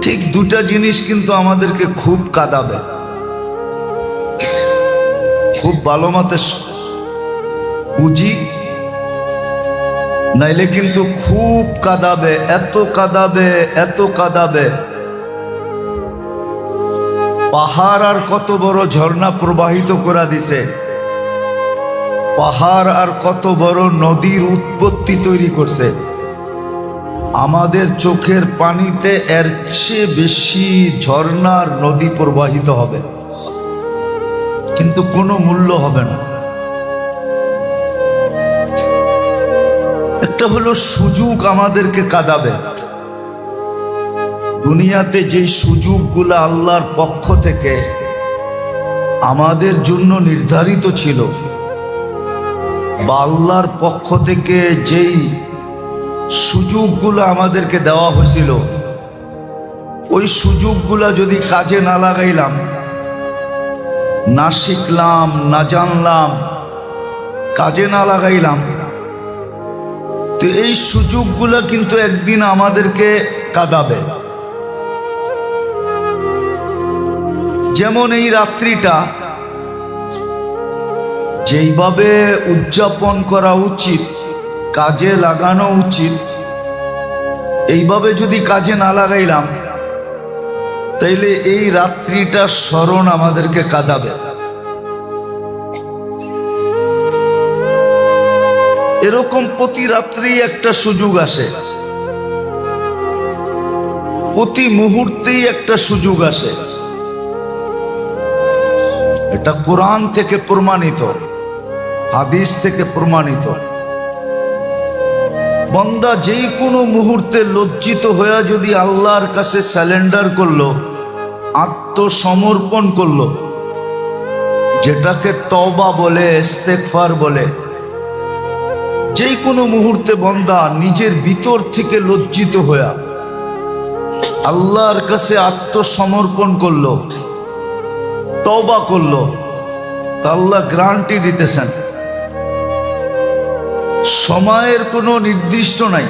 ঠিক দুটা জিনিস কিন্তু আমাদেরকে খুব কাঁদাবে, খুব ভালো মতে বুঝি, নাইলে কিন্তু খুব কাঁদাবে, এত কাঁদাবে, এত কাঁদাবে। পাহাড় আর কত বড় ঝর্ণা প্রবাহিত করে দিছে, পাহাড় আর কত বড় নদীর উৎপত্তি তৈরি করছে। আমাদের চোখের পানিতে এর চেয়ে বেশি ঝর্ণার নদী প্রবাহিত হবে, কিন্তু কোনো মূল্য হবে না। একটা হলো সুযোগ আমাদেরকে কাঁদাবে। দুনিয়াতে যে সুযোগগুলো আল্লাহর পক্ষ থেকে আমাদের জন্য নির্ধারিত ছিল, বা আল্লাহর পক্ষ থেকে যেই সুযোগগুলো আমাদেরকে দেওয়া হয়েছিল, ওই সুযোগগুলা যদি কাজে না লাগাইলাম, না শিখলাম, না জানলাম, কাজে না লাগাইলাম, তো এই সুযোগগুলো কিন্তু একদিন আমাদেরকে কাঁদাবে। যেমন এই রাত্রিটা যেইভাবে উদযাপন করা উচিত, কাজে লাগানো উচিত, এইভাবে যদি কাজে না লাগাইলাম, তাইলে এই রাত্রিটা স্মরণ আমাদেরকে কাঁদাবে। এরকম প্রতি রাত্রি একটা সুযোগ আসে, প্রতি মুহূর্তেই একটা সুযোগ আসে। এটা কোরআন থেকে প্রমাণিত, হাদিস থেকে প্রমাণিত। বান্দা যেই কোনো মুহূর্তে লজ্জিত হয়ে যদি আল্লাহর কাছে স্যালেন্ডার করলো, আত্মসমর্পণ করলো, যেটাকে তওবা বলে, ইস্তেগফার বলে, যেই কোনো মুহূর্তে বান্দা নিজের ভিতর থেকে লজ্জিত হয়ে আল্লাহর কাছে আত্মসমর্পণ করলো, তওবা করলো, তা আল্লাহ গ্যারান্টি দিতেছেন, সময়ের কোনো নির্দিষ্ট নাই,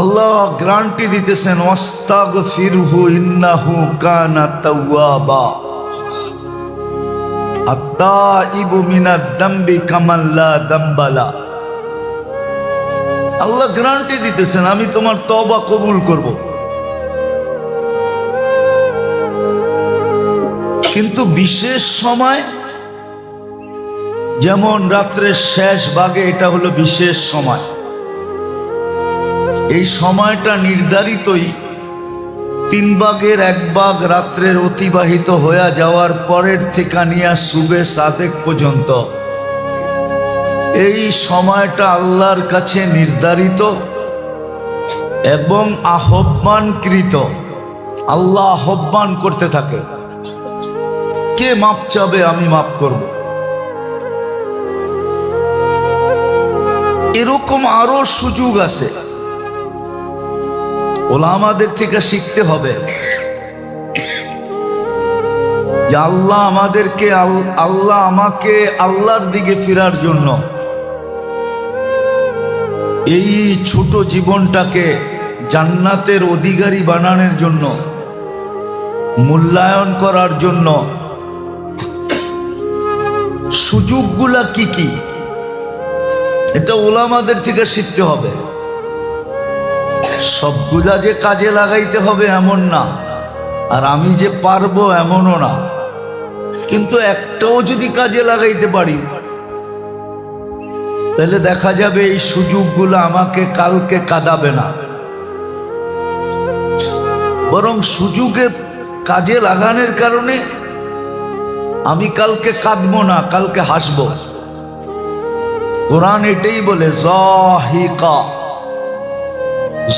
আল্লাহ গ্যারান্টি দিতেছেন, ওয়াস্তাগফিরহু ইন্নাহু কানা তাওয়াবা, আত্তাইবু মিনাদ দামবি কামান লা দামবা লা। আল্লাহ গ্যারান্টি দিতেছেন, আমি তোমার তওবা কবুল করব। কিন্তু বিশেষ সময়, যেমন রাত্রের শেষ ভাগে, এটা হলো বিশেষ সময়। এই সময়টা নির্ধারিতই 3 ভাগের 1 ভাগ রাত্রের অতিবাহিত হয়ে যাওয়ার পরের থেকে নিয়ে সুবে সাদেক পর্যন্ত। এই সময়টা আল্লাহর কাছে নির্ধারিত এবং আহ্বানকৃত। আল্লাহ আহ্বান করতে থাকে, কে মাপ চাবে আমি মাপ করব। এরকম আরো সুযোগ আছে, ওলামাদের থেকে শিখতে হবে যে আল্লাহ আমাদেরকে, আল্লাহ আমাকে আল্লাহর দিকে ফেরার জন্য, এই ছোট জীবনটাকে জান্নাতের অধিকারী বানানোর জন্য, মূল্যায়ন করার জন্য সুযোগগুলা কি কি, এটা ওলামাদের থেকে শিখতে হবে। সবগুলা যে কাজে লাগাইতে হবে এমন না, আর আমি যে পারবো এমনও না, কিন্তু একটাও যদি কাজে লাগাইতে পারি, তাহলে দেখা যাবে এই সুযোগগুলো আমাকে কালকে কাঁদাবে না, বরং সুযোগে কাজে লাগানোর কারণে আমি কালকে কাঁদবো না, কালকে হাসবো। কোরআন এটাই বলে, যাহিকা,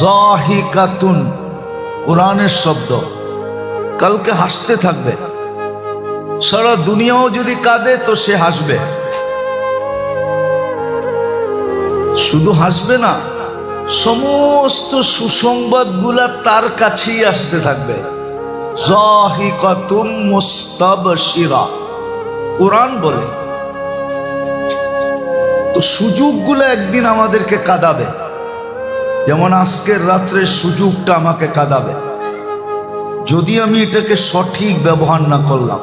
যাহিকাতুন, কোরআনের শব্দ। কালকে হাসতে থাকবে, সারা দুনিয়াও যদি কাঁদে তো সে হাসবে। শুধু হাসবে না, সমস্ত সুসংবাদগুলা তার কাছেই আসতে থাকবে। যাহিকাতুম মুস্তাবশিরা, কোরআন বলে। তো সুযোগগুলো একদিন আমাদেরকে কাঁদাবে। যেমন আজকের রাত্রে সুযোগটা আমাকে কাঁদাবে যদি আমি এটাকে সঠিক ব্যবহার না করলাম।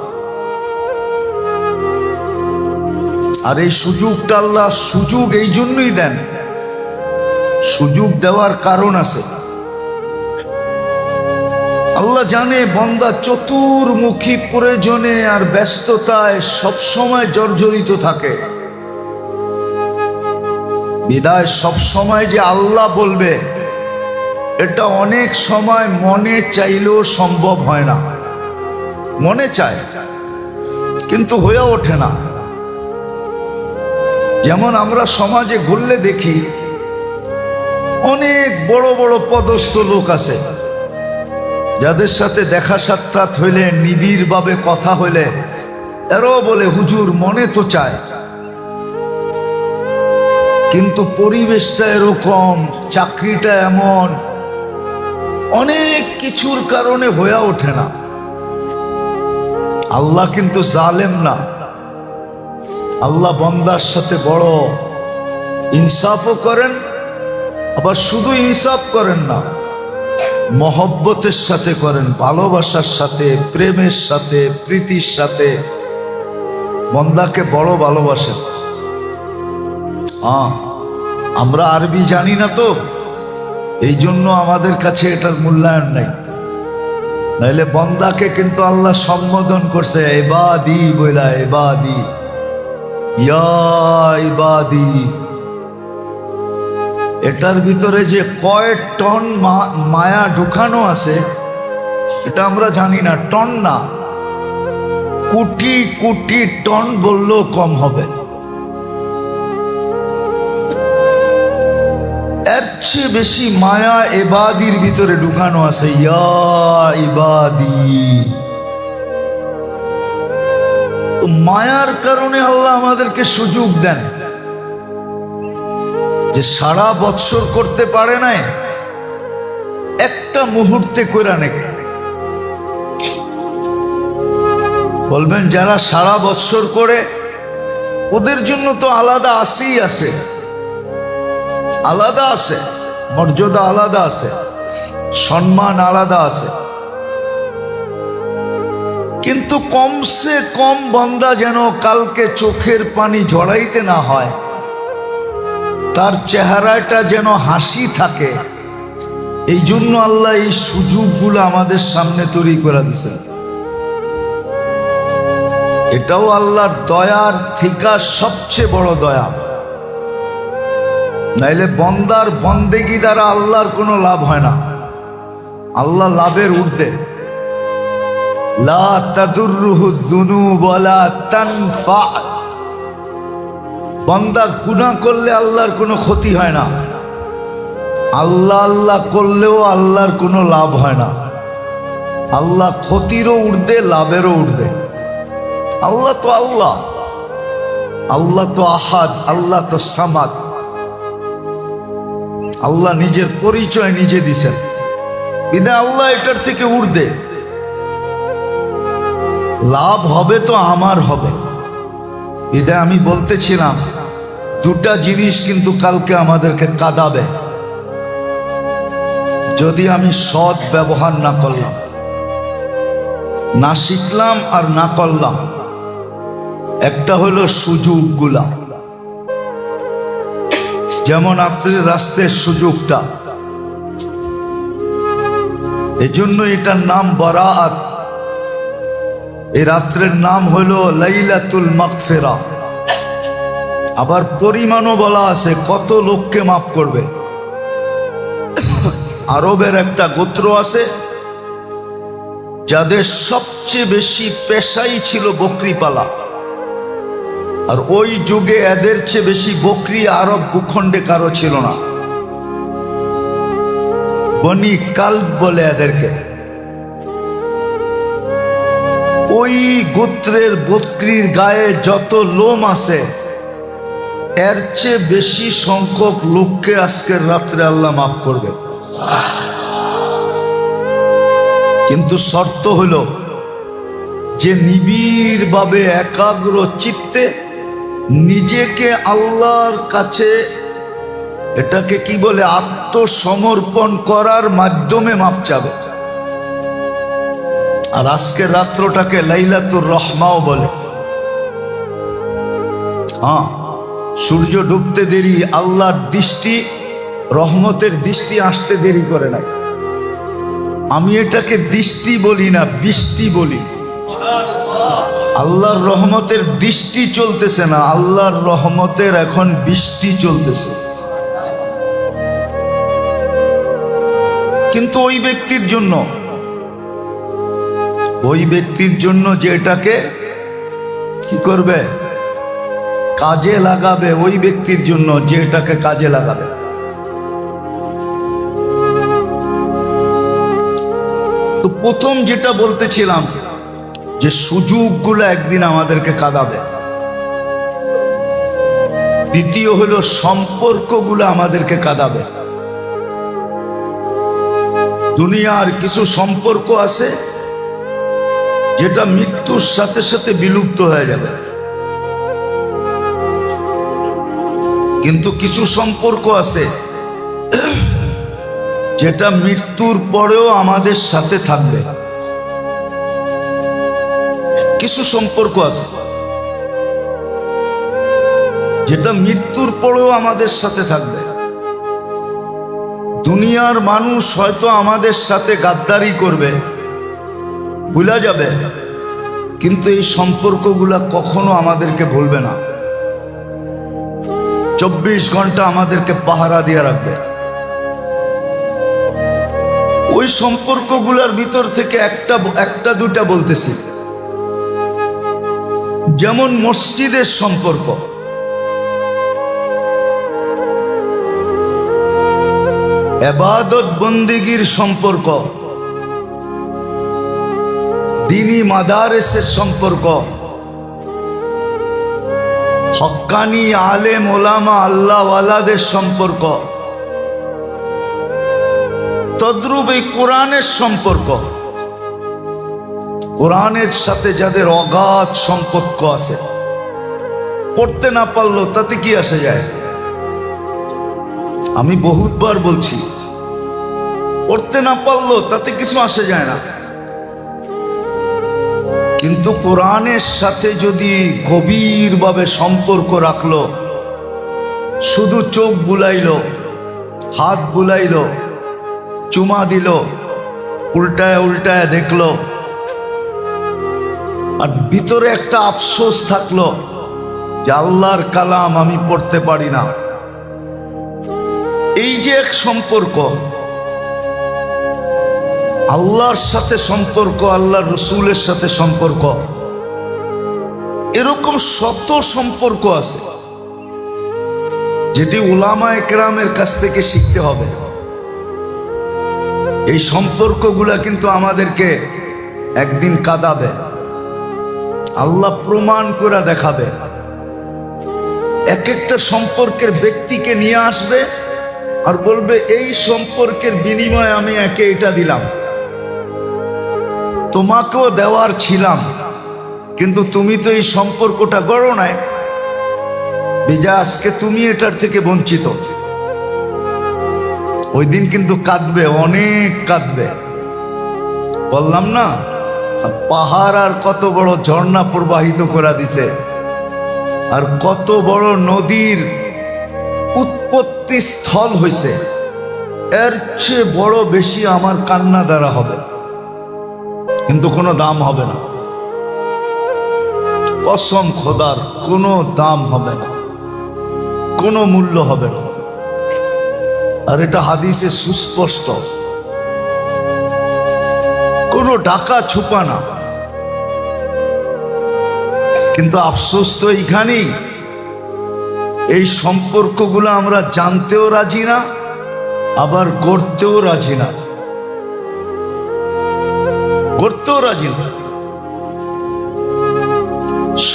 আর এই সুযোগটা আল্লাহ সুযোগ এই জন্যই দেন, সুযোগ দেওয়ার কারণ আছে। আল্লাহ জানে বান্দা চতুর্মুখী প্রয়োজনে আর ব্যস্ততায় সবসময় জর্জরিত থাকে, বিদায় সবসময় যে আল্লাহ বলবে এটা অনেক সময় মনে চাইলেও সম্ভব হয় না। মনে চায় কিন্তু হয়ে ওঠে না। যেমন আমরা সমাজে ঘুরলে দেখি অনেক বড় বড় পদস্থ লোক আছে, যাদের সাথে দেখা সাক্ষাৎ হইলে নিবিড়ভাবে কথা হইলে এরাও বলে হুজুর মনে তো চায়, কিন্তু পরিবেশটা এরকম, চাকরিটা এমন, অনেক কিছুর কারণে হয়ে ওঠে না। আল্লাহ কিন্তু জালেম না, আল্লাহ বান্দার সাথে বড় ইনসাফও করেন, আবার শুধু ইনসাফ করেন না, মহব্বতের সাথে করেন, ভালোবাসার সাথে, প্রেমের সাথে, প্রীতির সাথে বান্দাকে বড় ভালোবাসেন। আমরা আরবি জানি না তো, এই জন্য আমাদের কাছে এটার মূল্যায়ন নাই। নাইলে বান্দাকে কিন্তু আল্লাহ সম্বোধন করছে ইবাদি বইলা, ইবাদি ইয়া ইবাদি। এটার ভিতরে যে কয় টন মায়া ঢুকানো আছে এটা আমরা জানি না, টন না, কোটি কোটি টন বললেও কম হবে। এর চেয়ে বেশি মায়া ইবাদির ভিতরে ঢুকানো আছে, ইয়া ইবাদি। তো মায়ার কারণে আল্লাহ আমাদেরকে সুযোগ দেন, যে সারা বৎসর করতে পারে নাই একটা মুহূর্তে কইরা নেক। বলবেন যারা সারা বৎসর করে ওদের জন্য তো আলাদা আছেই আছে, আলাদা আছে, মর্যাদা আলাদা আছে, সম্মান আলাদা আছে। কিন্তু কমসে কম বান্দা যেন কালকে চোখের পানি ঝরাইতে না হয়, তার চেহারাটা যেন হাসি থাকে, এই জন্য আল্লাহ এই সুযোগগুলো আমাদের সামনে তৈরি করে দিছে। এটাও আল্লাহর দয়ার থেকে সবচেয়ে বড় দয়া। নাইলে বন্দার বন্দেগী দ্বারা আল্লাহর কোনো লাভ হয় না, আল্লাহ লাভের ঊর্ধ্বে। লা তাদুররুহু যুনুব ওয়ালা তানফা। বান্দা গুনাহ করলে আল্লাহর কোনো ক্ষতি হয় না, আল্লাহ আল্লাহ করলেও আল্লাহর কোনো লাভ হয় না। আল্লাহ ক্ষতিরও ঊর্ধ্বে, লাভেরও ঊর্ধ্বে। আল্লাহ তো আল্লাহ, আল্লাহ তো আহাদ, আল্লাহ তো সামাদ। আল্লাহ নিজের পরিচয় নিজে দিছেন, বিধায় আল্লাহ এটার থেকে ঊর্ধ্বে। লাভ হবে তো আমার হবে, বিধায় আমি বলতেছিলাম দুটা জিনিস কিন্তু কালকে আমাদেরকে কাঁদাবে যদি আমি সৎ ব্যবহার না করলাম, না শিখলাম আর না করলাম। একটা হলো সুযোগগুলা, যেমন আপনার রাস্তার সুযোগটা, এজন্য এটার নাম বরাআত। এই রাত্রের নাম হলো লাইলাতুল মাগফিরা। আবার পরিমাণও বলা আছে কত লোককে মাফ করবে। আরবের একটা গোত্র আছে যাদের সবচেয়ে বেশি পেশাই ছিল বকরি পালা, আর ওই যুগে এদের চেয়ে বেশি বকরি আরব ভূখণ্ডে কারো ছিল না। বনি কালব বলে এদেরকে। ওই গোত্রের বকরির গায়ে যত লোম আছে এর চেয়ে বেশি সংখ্যক লোককে আজকের রাত্রে আল্লাহ মাফ করবে। কিন্তু শর্ত হলো যে নিবিড়ভাবে একাগ্র চিত্তে নিজেকে আল্লাহর কাছে, এটাকে কি বলে, আত্মসমর্পণ করার মাধ্যমে মাপ চাবে। আর আজকের রাত্রটাকে লাইলাতুর রহমাও বলে। হ্যাঁ, সূর্য ডুবতে দেরি, আল্লাহর দৃষ্টি, রহমতের দৃষ্টি আসতে দেরি করে নাই। আমি এটাকে দৃষ্টি বলি না, বৃষ্টি বলি। আল্লাহর রহমতের দৃষ্টি চলতেছে না, আল্লাহর রহমতের এখন বৃষ্টি চলতেছে। কিন্তু ওই ব্যক্তির জন্য যে এটাকে কি করবে, কাজে লাগাবে, ওই ব্যক্তির জন্য যে এটাকে কাজে লাগাবে। তো প্রথম যেটা বলতেছিলাম যে সুযোগগুলো একদিন আমাদেরকে কাঁদাবে। দ্বিতীয় হলো সম্পর্কগুলো আমাদেরকে কাঁদাবে। দুনিয়ার কিছু সম্পর্ক আছে যেটা মৃত্যুর সাথে সাথে বিলুপ্ত হয়ে যাবে, কিন্তু কিছু সম্পর্ক আছে যেটা মৃত্যুর পরেও আমাদের সাথে থাকবে। কিছু সম্পর্ক আছে যেটা মৃত্যুর পরেও আমাদের সাথে থাকবে। দুনিয়ার মানুষ হয়তো আমাদের সাথে গাদ্দারি করবে, ভুলা যাবে, কিন্তু এই সম্পর্কগুলা কখনো আমাদেরকে ভুলবে না। 24 ঘন্টা আমাদেরকে পাহারা দিয়ে রাখবে। ওই সম্পর্কগুলোর ভিতর থেকে একটা দুটা বলতেছি। যেমন মসজিদের সম্পর্ক, ইবাদত বন্দেগীর সম্পর্ক, দ্বীনি মাদারেসের সম্পর্ক, হক্কানি আলেম ওলামা আল্লাহওয়ালাদের সম্পর্ক, তদ্রূপ এই কোরআনের সম্পর্ক। কোরআনের সাথে যাদের অগাধ সম্পর্ক আছে, পড়তে না পারলো তাতে কি আসে যায়? আমি বহুতবার বলছি, পড়তে না পারলো তাতে কিছু আসে যায় না, কিন্তু কোরআনের সাথে যদি গভীরভাবে সম্পর্ক রাখলো, শুধু চোখ বুলাইলো, হাত বুলাইলো, চুমা দিল, উল্টায় উল্টায় দেখলো, আর ভিতরে একটা আফসোস থাকলো যে আল্লাহর কালাম আমি পড়তে পারি না। এই যে এক সম্পর্ক, আল্লাহর সাথে সম্পর্ক, আল্লাহর রসুলের সাথে সম্পর্ক, এরকম শত সম্পর্ক আছে যেটি উলামায়ে কেরামের কাছ থেকে শিখতে হবে। এই সম্পর্কগুলা কিন্তু আমাদেরকে একদিন কাঁদাবে, আল্লাহ প্রমাণ করে দেখাবে। এক একটা সম্পর্কের ব্যক্তিকে নিয়ে আসবে আর বলবে এই সম্পর্কের বিনিময়ে আমি একে এটা দিলাম, তোমাকেও দেওয়ার ছিলাম, কিন্তু তুমি তো এই সম্পর্কটা গড়ো নাই, বিজা আজকে তুমি এটার থেকে বঞ্চিত। ওই দিন কিন্তু কাঁদবে, অনেক কাঁদবে। বললাম না, পাহাড় আর কত বড় ঝর্ণা প্রবাহিত করে দিছে, আর কত বড় নদীর উৎপত্তি স্থল হয়েছে, এর চেয়ে বড় বেশি আমার কান্না দ্বারা হবে, কিন্তু কোনো দাম হবে না। কসম খোদার, কোনো দাম হবে না, কোনো মূল্য হবে না। আর এটা হাদিসে সুস্পষ্ট, কোনো ঢাকা ছুপা না। কিন্তু আফসোস তো এইখানেই, এই সম্পর্কগুলো আমরা জানতেও রাজি না, আবার গড়তেও রাজি না, গড়তেও রাজি না।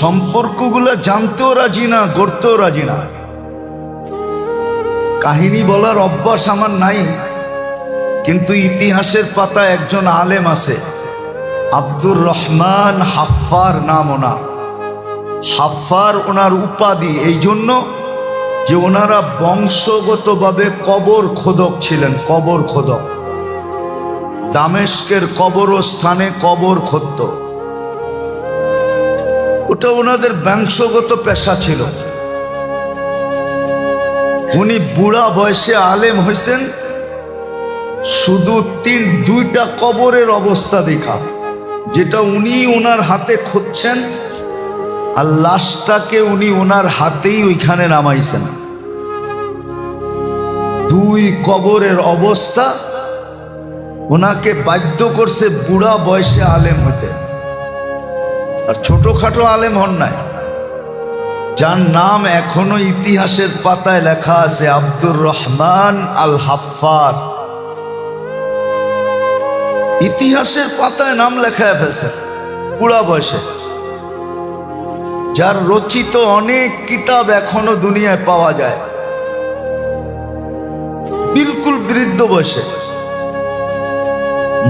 সম্পর্কগুলো জানতেও রাজি না, গড়তেও রাজি না। কাহিনী বলার অভ্যাস আমার নাই, কিন্তু ইতিহাসের পাতায় একজন আলেম আছে, আব্দুর রহমান হাফফার নাম ওনার। হাফফার ওনার উপাধি এই জন্য যে ওনারা বংশগতভাবে কবর খোদক ছিলেন, কবর খোদক। দামেস্কের কবরস্থানে কবর খোদত, ওটা ওনাদের বংশগত পেশা ছিল। উনি বুড়া বয়সে আলেম হয়েছেন শুধু দুইটা কবরের অবস্থা দেখা, যেটা উনি ওনার হাতে খুঁজছেন আর লাশটাকে উনি ওনার হাতেই ওইখানে নামাইছেন। দুই কবরের অবস্থা ওনাকে বাধ্য করছে বুড়া বয়সে আলেম হতে। আর ছোটখাটো আলেম হন নাই, যার নাম এখনো ইতিহাসের পাতায় লেখা আছে, আব্দুর রহমান আল হাফফার। ইতিহাসের পাতায় নাম লেখা ফেলছে বুড়া বয়সে, যার রচিত অনেক কিতাব এখনো দুনিয়ায় পাওয়া যায়, বিলকুল বৃদ্ধ বয়সে।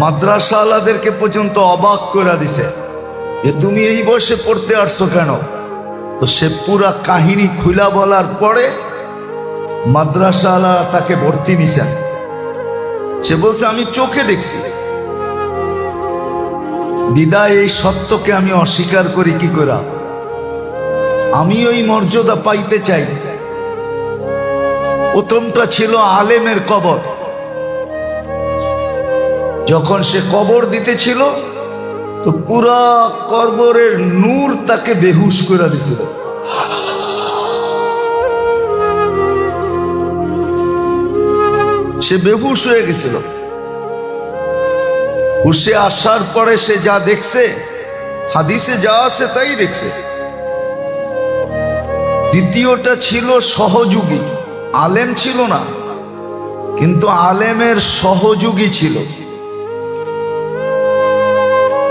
মাদ্রাসা আলাদেরকে পর্যন্ত অবাক করে দিছে যে তুমি এই বয়সে পড়তে আসছো কেন। তো সে পুরা কাহিনী খুলা বলার পরে মাদ্রাসা আলা তাকে ভর্তি নিছেন। সে বলছে আমি চোখে দেখছি, বিদায় এই সত্যকে আমি অস্বীকার করি কি করে? আমি ওই মর্যাদা পাইতে চাই। প্রথমটা ছিল আলেমের কবর। যখন সে কবর দিতেছিল তো পুরা কবরের নূর তাকে বেহুশ করে দিছিল। সে বেহুশ হয়ে গেছিল। হুশে আসার পরে সে যা দেখছে, হাদিসে যা আছে তাই দেখছে। দ্বিতীয়টা ছিল সহযোগী, আলেম ছিল না কিন্তু আলেমের সহযোগী ছিল।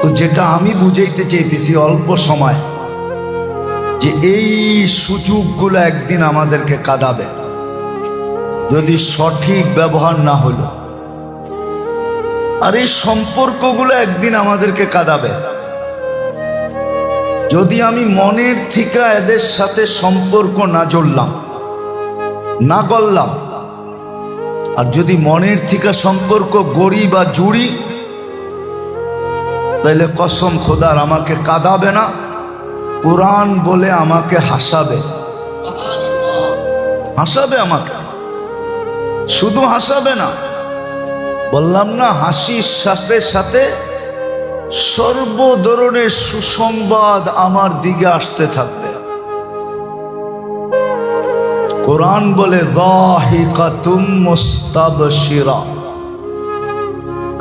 তো যেটা আমি বুঝাইতে চাইতেছি অল্প সময়, যে এই সুযোগগুলো একদিন আমাদেরকে কাঁদাবে যদি সঠিক ব্যবহার না হলো। আর এই সম্পর্কগুলো একদিন আমাদেরকে কাঁদাবে যদি আমি মনের থেকে এদের সাথে সম্পর্ক না জড়লাম, না গড়লাম। আর যদি মনের থেকে সম্পর্ক গড়ি বা জুড়ি, তাইলে কসম খোদার আমাকে কাঁদাবে না, কোরআন বলে আমাকে হাসাবে। হাসাবে আমাকে, শুধু হাসাবে না, বললাম না হাসির সাথে সাথে সর্ব ধরনের সুসংবাদ আমার দিকে আসতে থাকবে। কোরআন বলে যাহিকাতুম মুস্তাবশিরা।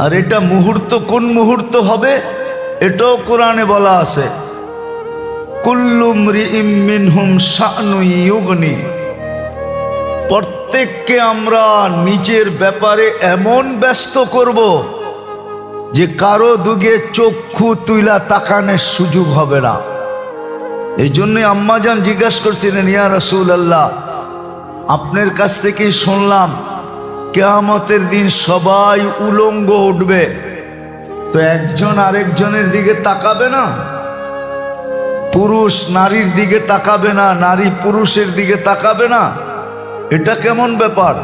আর এটা মুহূর্ত কোন মুহূর্ত হবে এটাও কোরআনে বলা আছে, কুল্লু মরিইম মিনহুম শা'নু ইউগনি। প্রত্যেককে আমরা নিজের ব্যাপারে এমন ব্যস্ত করব যে কারো দিকে চক্ষু তুইলা তাকানোর সুযোগ হবে না। এই জন্যই আম্মাজান জিজ্ঞাসা করছিলেন, ইয়া রাসূলুল্লাহ, আপনার কাছ থেকেই শুনলাম কিয়ামতের দিন সবাই উলঙ্গ উঠবে, তো একজন আরেকজনের দিকে তাকাবে না? পুরুষ নারীর দিকে তাকাবে না, নারী পুরুষের দিকে তাকাবে না? এটা কেমন ব্যাপার?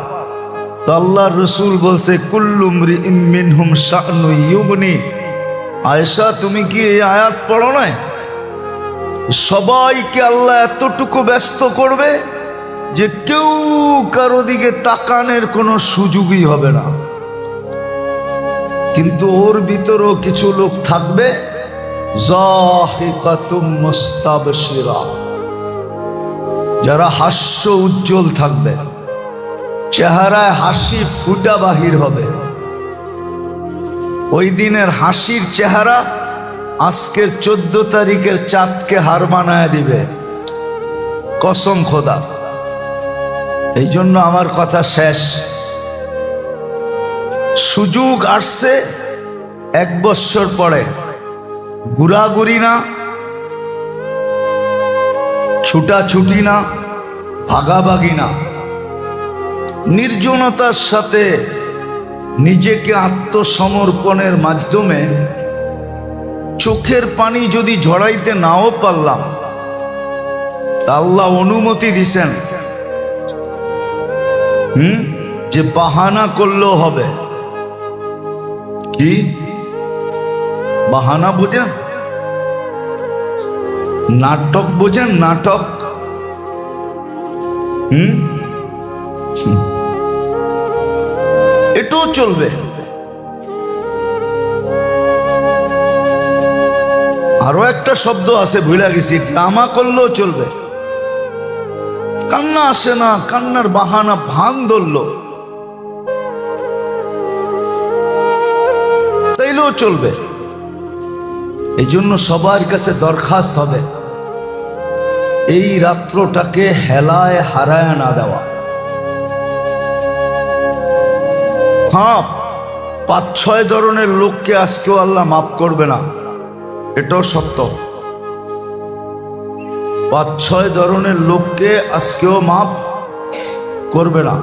তো আল্লাহর রাসূল বলছে, কুল্লু মরিইম মিনহুম শা'নু ইউগনি। আয়েশা, তুমি কি এই আয়াত পড়ো না? সবাইকে আল্লাহ এতটুকু ব্যস্ত করবে যে কেউ কারো দিকে তাকানোর কোনো সুযোগই হবে না। কিন্তু ওর ভিতরেও কিছু লোক থাকবে, যাহিকাতুম মুস্তাবশিরা, যারা হাস্য উজ্জ্বল থাকবে, চেহারায় হাসি ফুটা বাহির হবে। ওই দিনের হাসির চেহারা আজকের 14 তারিখের চাঁদকে হার মানায় দিবে, কসম খোদা। এই জন্য আমার কথা শেষ। সুযোগ আসছে 1 বছর পরে, ঘুরাঘুরি না, ছুটাছুটি না, ভাগাভাগি না, নির্জনতার সাথে নিজেকে আত্মসমর্পণের মাধ্যমে চোখের পানি যদি ঝরাইতে নাও পারলাম, তা আল্লাহ অনুমতি দিছেন যে বাহানা করলেও হবে। কি বাহানা বোঝেন? নাটক বোঝেন? নাটক। এটাও চলবে। আরো একটা শব্দ আছে ভুলে গেছি, ড্রামা করলেও চলবে। কান্না আসে না, কান্নার বাহানা ভান ধরলো, তাইলেও চলবে। এই জন্য সবার কাছে দরখাস্ত হবে, এই রাত্রটাকে হেলায় হারায় না দেওয়া। হ্যাঁ, 5-6 ধরনের লোককে আজকেও আল্লাহ মাফ করবে না, এটাও সত্য। 5-6 ধরনের লোককে আজকেও মাফ করবে না,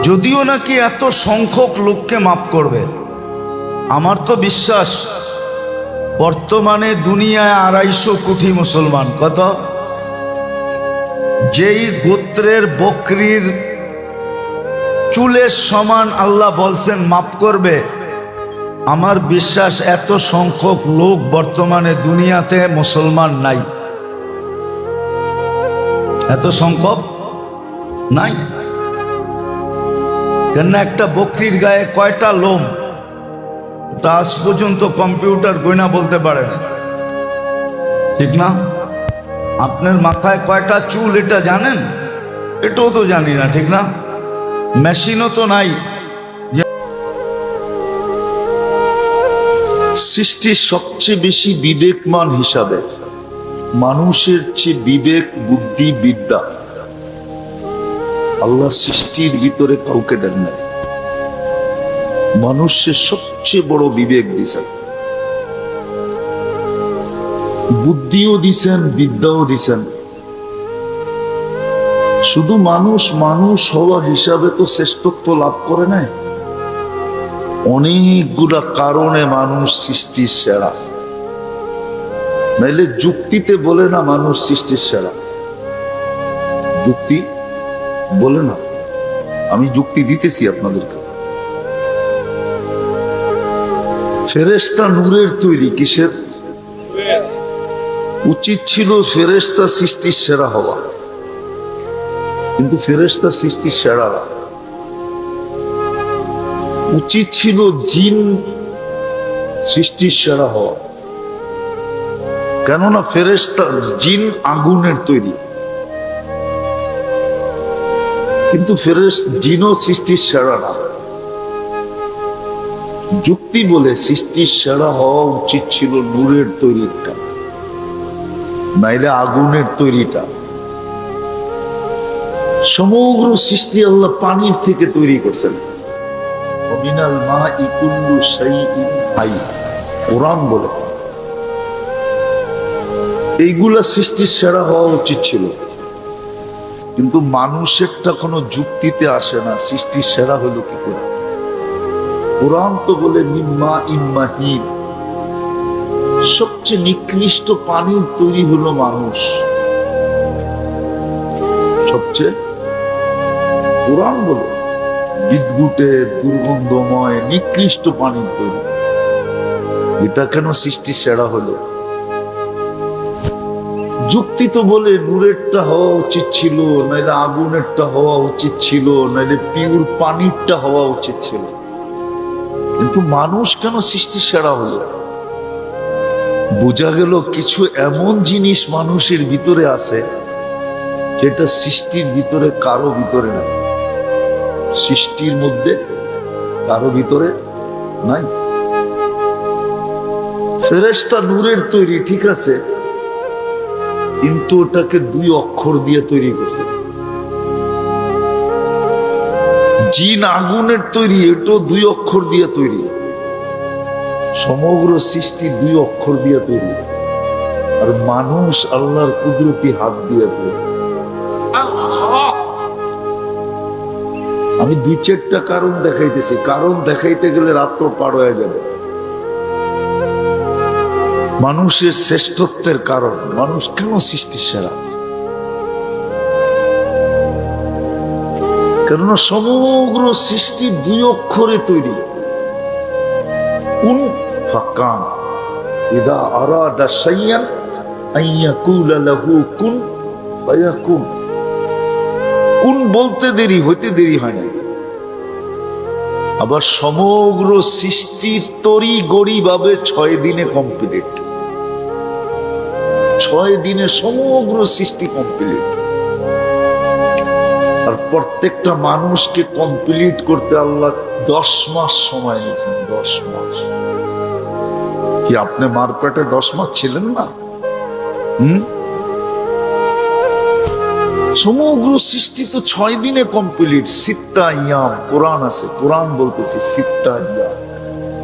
যদিও নাকি এত সংখ্যক লোককে মাফ করবে। আমার তো বিশ্বাস বর্তমানে দুনিয়ায় 250 কোটি মুসলমান। কত? যেই গোত্রের বকরির চুলের সমান আল্লাহ বলছেন মাফ করবে, আমার বিশ্বাস এত সংখ্যক লোক বর্তমানে দুনিয়াতে মুসলমান নাই। এত সংখ্যক নাই। কেন? একটা বকরির গায়ে কয়টা লোম, তা আজ পর্যন্ত কম্পিউটার গয়না বলতে পারে না, ঠিক না? আপনার মাথায় কয়টা চুল এটা জানেন? এটাও তো জানি না, ঠিক না? মেশিনও তো নাই। সৃষ্টির সবচেয়ে বেশি বিবেকমান হিসাবে মানুষের চেয়ে বিবেক, বুদ্ধি, বিদ্যা আল্লাহ সৃষ্টির ভিতরে কাউকে দেন নাই। মানুষের সবচেয়ে বড় বিবেক দিছেন, বুদ্ধিও দিছেন, বিদ্যাও দিছেন। শুধু মানুষ মানুষ হওয়া হিসাবে তো শ্রেষ্ঠত্ব লাভ করে নাই, অনেকগুলা কারণে মানুষ সৃষ্টির সেরা। নাইলে যুক্তিতে বলে না মানুষ সৃষ্টির সেরা, যুক্তি বলে না। আমি যুক্তি দিতেছি আপনাদেরকে। ফেরেশতা নূরের তৈরি, কিসের? উচিত ছিল ফেরেশতা সৃষ্টির সেরা হওয়া, কিন্তু ফেরেশতা সৃষ্টির সেরা না। উচিত ছিল জিন সৃষ্টির সেরা হওয়া, কেননা ফেরেশতা জিন আগুনের তৈরি, কিন্তু জিনও সৃষ্টির সেরা না। যুক্তি বলে সৃষ্টির সেরা হওয়া উচিত ছিল নূরের তৈরিটা, নাইলে আগুনের তৈরিটা। সমগ্র সৃষ্টি আল্লাহ পানির থেকে তৈরি করছেন। মিনাল মাই কুল্লু শাইইন হাই, কোরআন বলে। এইগুলা সৃষ্টির সেরা হওয়া উচিত ছিল, কিন্তু মানুষেরটা কোনো যুক্তিতে আসে না। সৃষ্টির সেরা হলো কি করে? কোরআন তো বলে মিম্মা ইম্মাহিন, সবচেয়ে নিকৃষ্ট পানির তৈরি হলো মানুষ। সবচেয়ে, কোরআন বলে বিদ্যুটে দুর্গন্ধময় নিকৃষ্ট পানির তৈরি। এটা কেন সৃষ্টির সেরা হলো? যুক্তি তো বলে নূরেরটা হওয়া উচিত ছিল, নাইলে আগুনেরটা হওয়া উচিত ছিল, নাইলে পিওর পানিরটা হওয়া উচিত ছিল। কিন্তু মানুষ কেন সৃষ্টির সেরা হলো? বোঝা গেল কিছু এমন জিনিস মানুষের ভিতরে আছে যেটা সৃষ্টির ভিতরে কারো ভিতরে নাই। সৃষ্টির মধ্যে কারো ভিতরে নাই। ফেরেশতা নূরের তৈরি, ঠিক আছে, কিন্তু ওটাকে 2 অক্ষর দিয়ে তৈরি করছে। জিন আগুনের তৈরি, এটাও 2 অক্ষর দিয়ে তৈরি। সমগ্র সৃষ্টি 2 অক্ষর দিয়ে তৈরি, আর মানুষ আল্লাহর কুদরতি হাত দিয়ে তৈরি। আমি 2-4টা কারণ দেখাইতেছি, কারণ দেখাইতে গেলে রাত্র পার হয়ে যাবে। মানুষের শ্রেষ্ঠত্বের কারণ, মানুষ কেন সৃষ্টির সেরা? কেননা সমগ্র সৃষ্টি দুই অক্ষরে তৈরি, কুন ফাকান। ইদা আরাদা শাইয়ান আন ইয়াকুলা লাহু কুন ফায়াকুন। কুন বলতে দেরি, হইতে দেরি হয় না। আবার সমগ্র সৃষ্টি তরি গড়ি ভাবে 6 দিনে কমপ্লিট। 6 দিনে সমগ্র সৃষ্টি কমপ্লিট। আর প্রত্যেকটা মানুষকে কমপ্লিট করতে আল্লাহ 10 মাস সময় নিয়েছেন। 10 মাস। কি আপনি মার পেটে 10 মাস ছিলেন না? সমগ্র সৃষ্টি তো 6 দিনে কমপ্লিট। সিত্তা ইয়াম কোরআন আছে, কোরআন বলতেছে সিত্তা ইয়াম,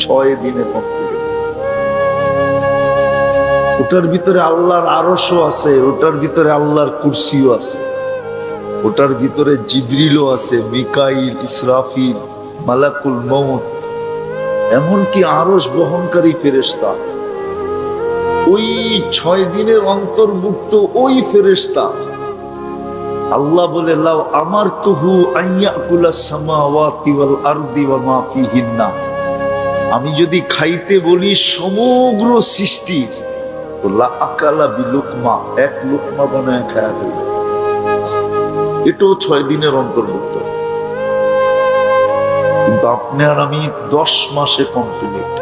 6 দিনে কমপ্লিট। ওটার ভিতরে আল্লাহর আরশও আছে, ওটার ভিতরে আল্লাহর কুরসিও আছে, ওটার ভিতরে জিবরিলও আছে, মিকাইল, ইসরাফিল, মালাকুল মউত, এমনকি আরশ বহনকারী ফেরেশতা। ওই 6 দিনের অন্তর্ভুক্ত ওই ফেরেশতা আল্লাহ বলে লাউ আমারতুহু আন ইয়াকুলাস সামাওয়াতি ওয়াল আরদি ওয়া মা ফিহিন্না। আমি যদি খাইতে বলি সমগ্র সৃষ্টি, তো লা আকালা বিলুকমা, এক লুকমা বানায় খায়া ফেলবে। এটাও 6 দিনের অন্তর্ভুক্ত। কিন্তু আপনি আর আমি 10 মাসে কমপ্লিট।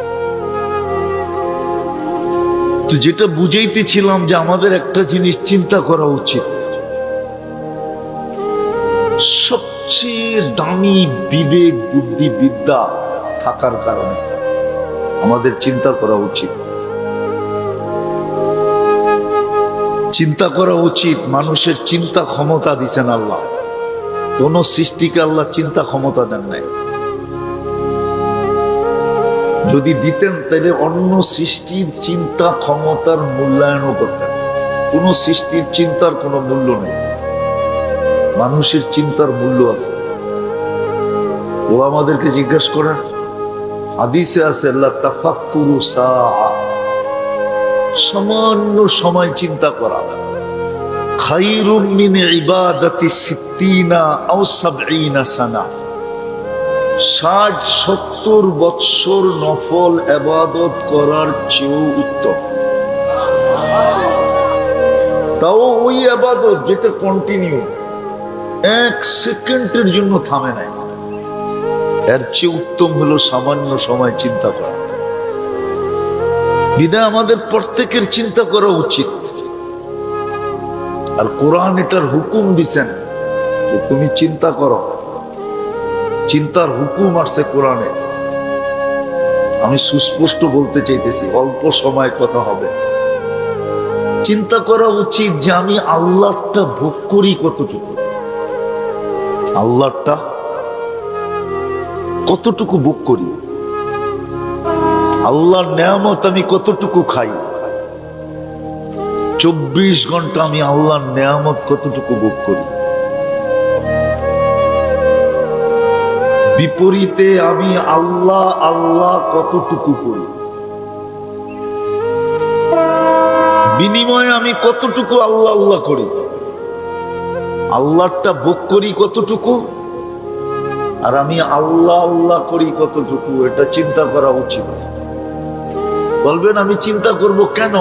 তো যেটা বুঝাইতেছিলাম যে আমাদের একটা জিনিস চিন্তা করা উচিত, সবচেয়ে দামি বিবেক, বুদ্ধি, বিদ্যা থাকার কারণে আমাদের চিন্তা করা উচিত। চিন্তা করা উচিত। মানুষের চিন্তা ক্ষমতা দিছেন আল্লাহ। কোন সৃষ্টিকে আল্লাহ চিন্তা ক্ষমতা দেন নাই। যদি দিতেন তাহলে অন্য সৃষ্টির চিন্তা ক্ষমতার মূল্যায়নও করতেন। কোন সৃষ্টির চিন্তার কোনো মূল্য নেই, মানুষের চিন্তার মূল্য আছে। ও আমাদেরকে জিজ্ঞাসা করেন, হাদিসে আছে লা তাফাক্কুরু সাআ, সামান্য সময় চিন্তা করা খায়রুম মিন ইবাদাতি 60 আও 70 সানা। 60-70 বৎসর নফল ইবাদত করার চেয়েও উত্তম। তাও ওই ইবাদত যেটা কন্টিনিউ, 1 সেকেন্ডের জন্য থামে নাই। এর চেয়ে উত্তম হলো সামান্য সময় চিন্তা করা। বিধায় আমাদের প্রত্যেকের চিন্তা করা উচিত। আর কোরআন এটার হুকুম দিছেন যে তুমি চিন্তা করো। চিন্তার হুকুম আসছে কোরআনে। আমি সুস্পষ্ট বলতে চাইতেছি, অল্প সময় কথা হবে। চিন্তা করা উচিত যে আমি আল্লাহটা ভোগ করি কতটুকু, আল্লাহটা কতটুকু ভোগ করি, আল্লাহর নেয়ামত আমি কতটুকু খাই। 24 ঘন্টা আমি আল্লাহর নেয়ামত কতটুকু ভোগ করি। বিপরীতে আমি আল্লাহ আল্লাহ কতটুকু করি। বিনিময়ে আমি কতটুকু আল্লাহ আল্লাহ করি, আল্লাহটা ভোগ করি কতটুকু, আর আমি আল্লাহ আল্লাহ করি কতটুকু। এটা চিন্তা করা উচিত। বলবেন আমি চিন্তা করব কেন?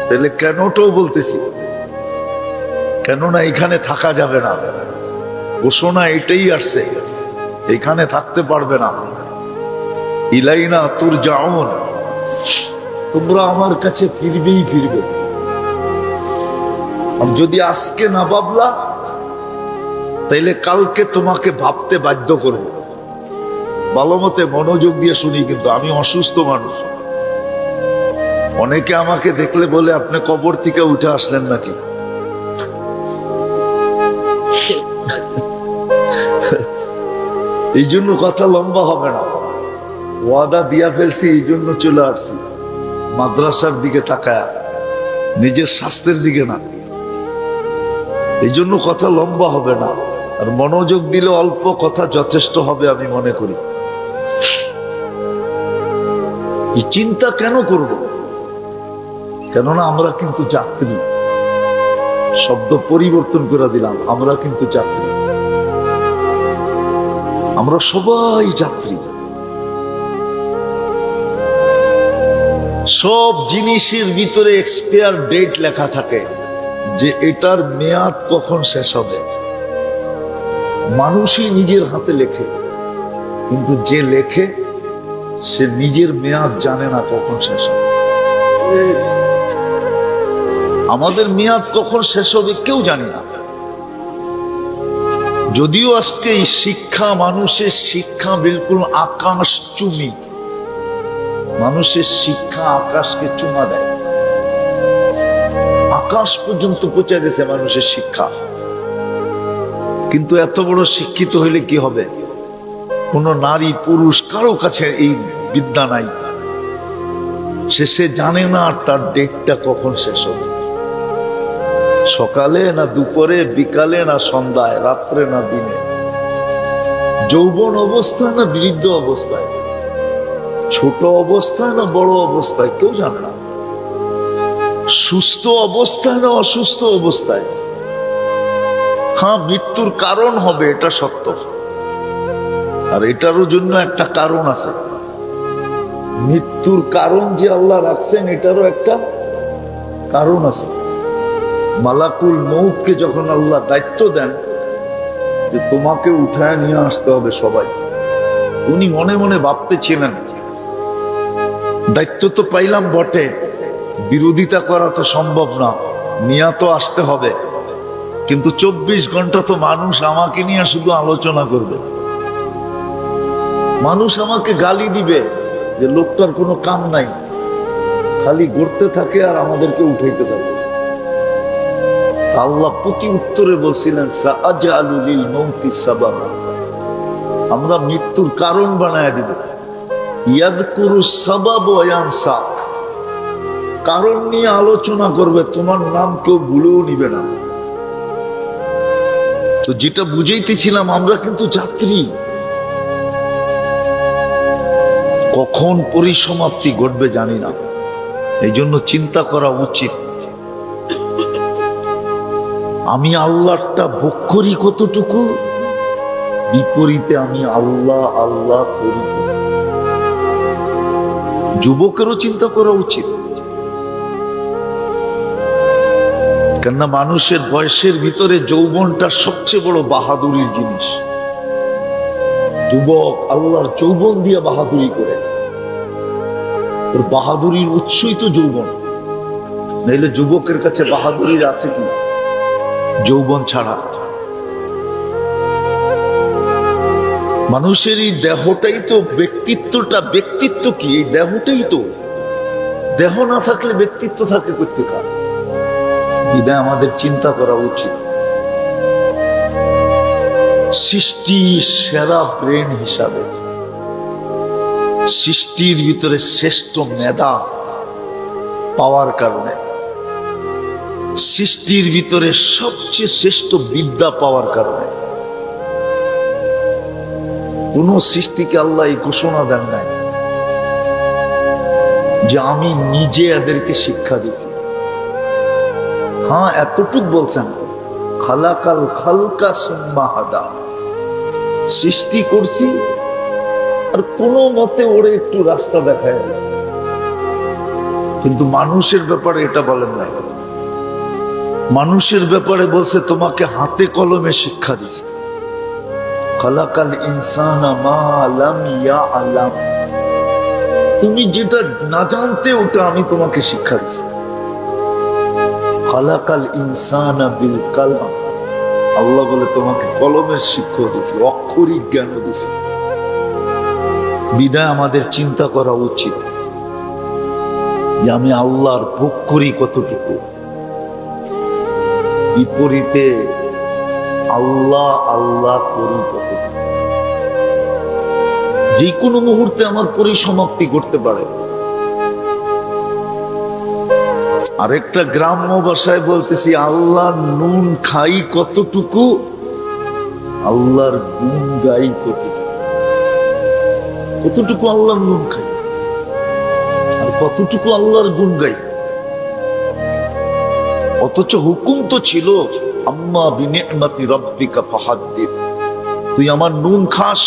তাহলে কেনটাও বলতেছি। কেননা এখানে থাকা যাবে না, ঘোষণা এটাই আসছে, এখানে থাকতে পারবে না। ইলাইনা তুরজাউন, তোমরা আমার কাছে ফিরবেই ফিরবে। আর যদি আজকে না ভাবলা, তাইলে কালকে তোমাকে ভাবতে বাধ্য করব। ভালো মতে মনোযোগ দিয়ে শুনি, কিন্তু আমি অসুস্থ মানুষ। অনেকে আমাকে দেখলে বলে আপনি কবর থেকে উঠে আসলেন নাকি। এই জন্য কথা লম্বা হবে না, ওয়াদা দিয়া ফেলছি, এই জন্য চলে আসছি। মাদ্রাসার দিকে তাকায়, নিজের স্বাস্থ্যের দিকে না। এই জন্য কথা লম্বা হবে না, আর মনোযোগ দিলে অল্প কথা যথেষ্ট হবে আমি মনে করি। এই চিন্তা কেন করব? কেননা আমরা কিন্তু যাত্রী। শব্দ পরিবর্তন করে দিলাম, আমরা কিন্তু যাত্রী। আমরা সবাই যাত্রী। সব জিনিসের ভিতরে এক্সপায়ার ডেট লেখা থাকে, যে এটার মেয়াদ কখন শেষ হবে। মানুষই নিজের হাতে লেখে, কিন্তু যে লেখে সে নিজের মেয়াদ জানে না কখন শেষ হবে। আমাদের মেয়াদ কখন শেষ হবে কেউ জানি না। যদিও আজকে এই শিক্ষা, মানুষের শিক্ষা বিলকুল আকাশ চুমি, মানুষের শিক্ষা আকাশকে চুমা দেয়, আকাশ পর্যন্ত পৌঁছে গেছে মানুষের শিক্ষা। কিন্তু এত বড় শিক্ষিত হইলে কি হবে? কোন নারী পুরুষ কারো কাছে এই বিদ্যা নাই, সে জানে না তার ডেটটা কখন শেষ হবে, সকালে না দুপুরে, বিকালে না সন্ধ্যায়, রাত্রে না দিনে, যৌবন অবস্থায় না বৃদ্ধ অবস্থায়, ছোট অবস্থায় না বড় অবস্থায়, কেউ জানে না। সুস্থ অবস্থায় না অসুস্থ অবস্থায়। হ্যাঁ, মৃত্যুর কারণ হবে, এটা সত্য, আর এটারও জন্য একটা কারণ আছে। মৃত্যুর কারণ যে আল্লাহ রাখছেন, এটারও একটা কারণ আছে। মালাকুল মউতকে যখন আল্লাহ দায়িত্ব দেন যে তোমাকে উঠায় নিয়ে আসতে হবে সবাই, উনি মনে মনে ভাবতেছিলেন দায়িত্ব তো পাইলাম বটে, বিরোধিতা করা তো সম্ভব না, নিয়ে তো আসতে হবে, কিন্তু 24 ঘন্টা তো মানুষ আমাকে নিয়ে শুধু আলোচনা করবে, মানুষ আমাকে গালি দিবে যে লোকটার কোনো কাম নাই, খালি ঘুরতে থাকে আর আমাদেরকে উঠাইতে থাকে। আল্লাহ প্রতি উত্তরে বলছিলেন সাআজালু লিল মাউতি সাবাবা, আমরা মৃত্যুর কারণ বানায় দিব। ইয়াযকুরু সাবাব ওয়া ইয়ানসাক, কারণ নিয়ে আলোচনা করবে, তোমার নাম কেউ ভুলেও নিবে না। তো যেটা বুঝাইতেছিলাম, আমরা কিন্তু যাত্রী, কখন পরিসমাপ্তি ঘটবে জানি না, এই জন্য চিন্তা করা উচিত। আমি আল্লাহটা ভোগ করি কতটুকু, বিপরীতে আমি আল্লাহ আল্লাহ করি। যুবকেরও চিন্তা করা উচিত, কেননা মানুষের বয়সের ভিতরে যৌবনটা সবচেয়ে বড় বাহাদুরির জিনিস। যুবক আল্লাহর যৌবন দিয়ে বাহাদুরি করে, ওর বাহাদুরির উৎসই তো যৌবন, নাইলে যুবকের কাছে বাহাদুরির আছে কি যৌবন ছাড়া? মানুষের এই দেহটাই তো ব্যক্তিত্বটা, ব্যক্তিত্ব কি এই দেহটাই তো, দেহ না থাকলে ব্যক্তিত্ব থাকে কোত্থেকে? বিধায় আমাদের চিন্তা করা উচিত। সৃষ্টির সেরা ব্রেন হিসাবে, সৃষ্টির ভিতরে শ্রেষ্ঠ মেধা পাওয়ার কারণে, সৃষ্টির ভিতরে সবচেয়ে শ্রেষ্ঠ বিদ্যা পাওয়ার কারণে কোন সৃষ্টিকে আল্লাহ এই ঘোষণা দেন নাই যে আমি নিজে এদেরকে শিক্ষা দিচ্ছি। হ্যাঁ, এতটুক বলছেন, খালাকাল খালকা সুম্মা হাদা, সৃষ্টি করছি আর কোনো মতে ওরে একটু রাস্তা দেখায়, কিন্তু মানুষের ব্যাপারে এটা বলেন নাই। মানুষের ব্যাপারে বলছে তোমাকে হাতে কলমে শিক্ষা দিছে। খালাকাল ইনসানা মা লাম ইয়ালাম, তুমি যেটা না জানতে ওটা আমি তোমাকে শিক্ষা দিছি। খালাকাল ইনসানা বিল কালাম, আল্লাহ বলে তোমাকে কলমের শিক্ষা দিছি, অক্ষরিক জ্ঞান দিছি। বিধায় আমাদের চিন্তা করা উচিত যে আমি আল্লাহর ভোগ করি কতটুকু, বিপরীতে আল্লাহ আল্লাহ করি কতটুকু। যে কোনো মুহূর্তে আমার পরিসমাপ্তি ঘটতে পারে। আরেকটা গ্রাম্য ভাষায় বলতেছি, আল্লাহ নুন খাই কতটুকু, আল্লাহর গুণ গাই কতটুকু। কতটুকু আল্লাহর নুন খাই আর কতটুকু আল্লাহর গুণ গাই। অথচ হুকুম তো ছিল আম্মা বিনিআমাতি রাব্বিকা ফাহাদ্দিস, তুই আমার নুন খাস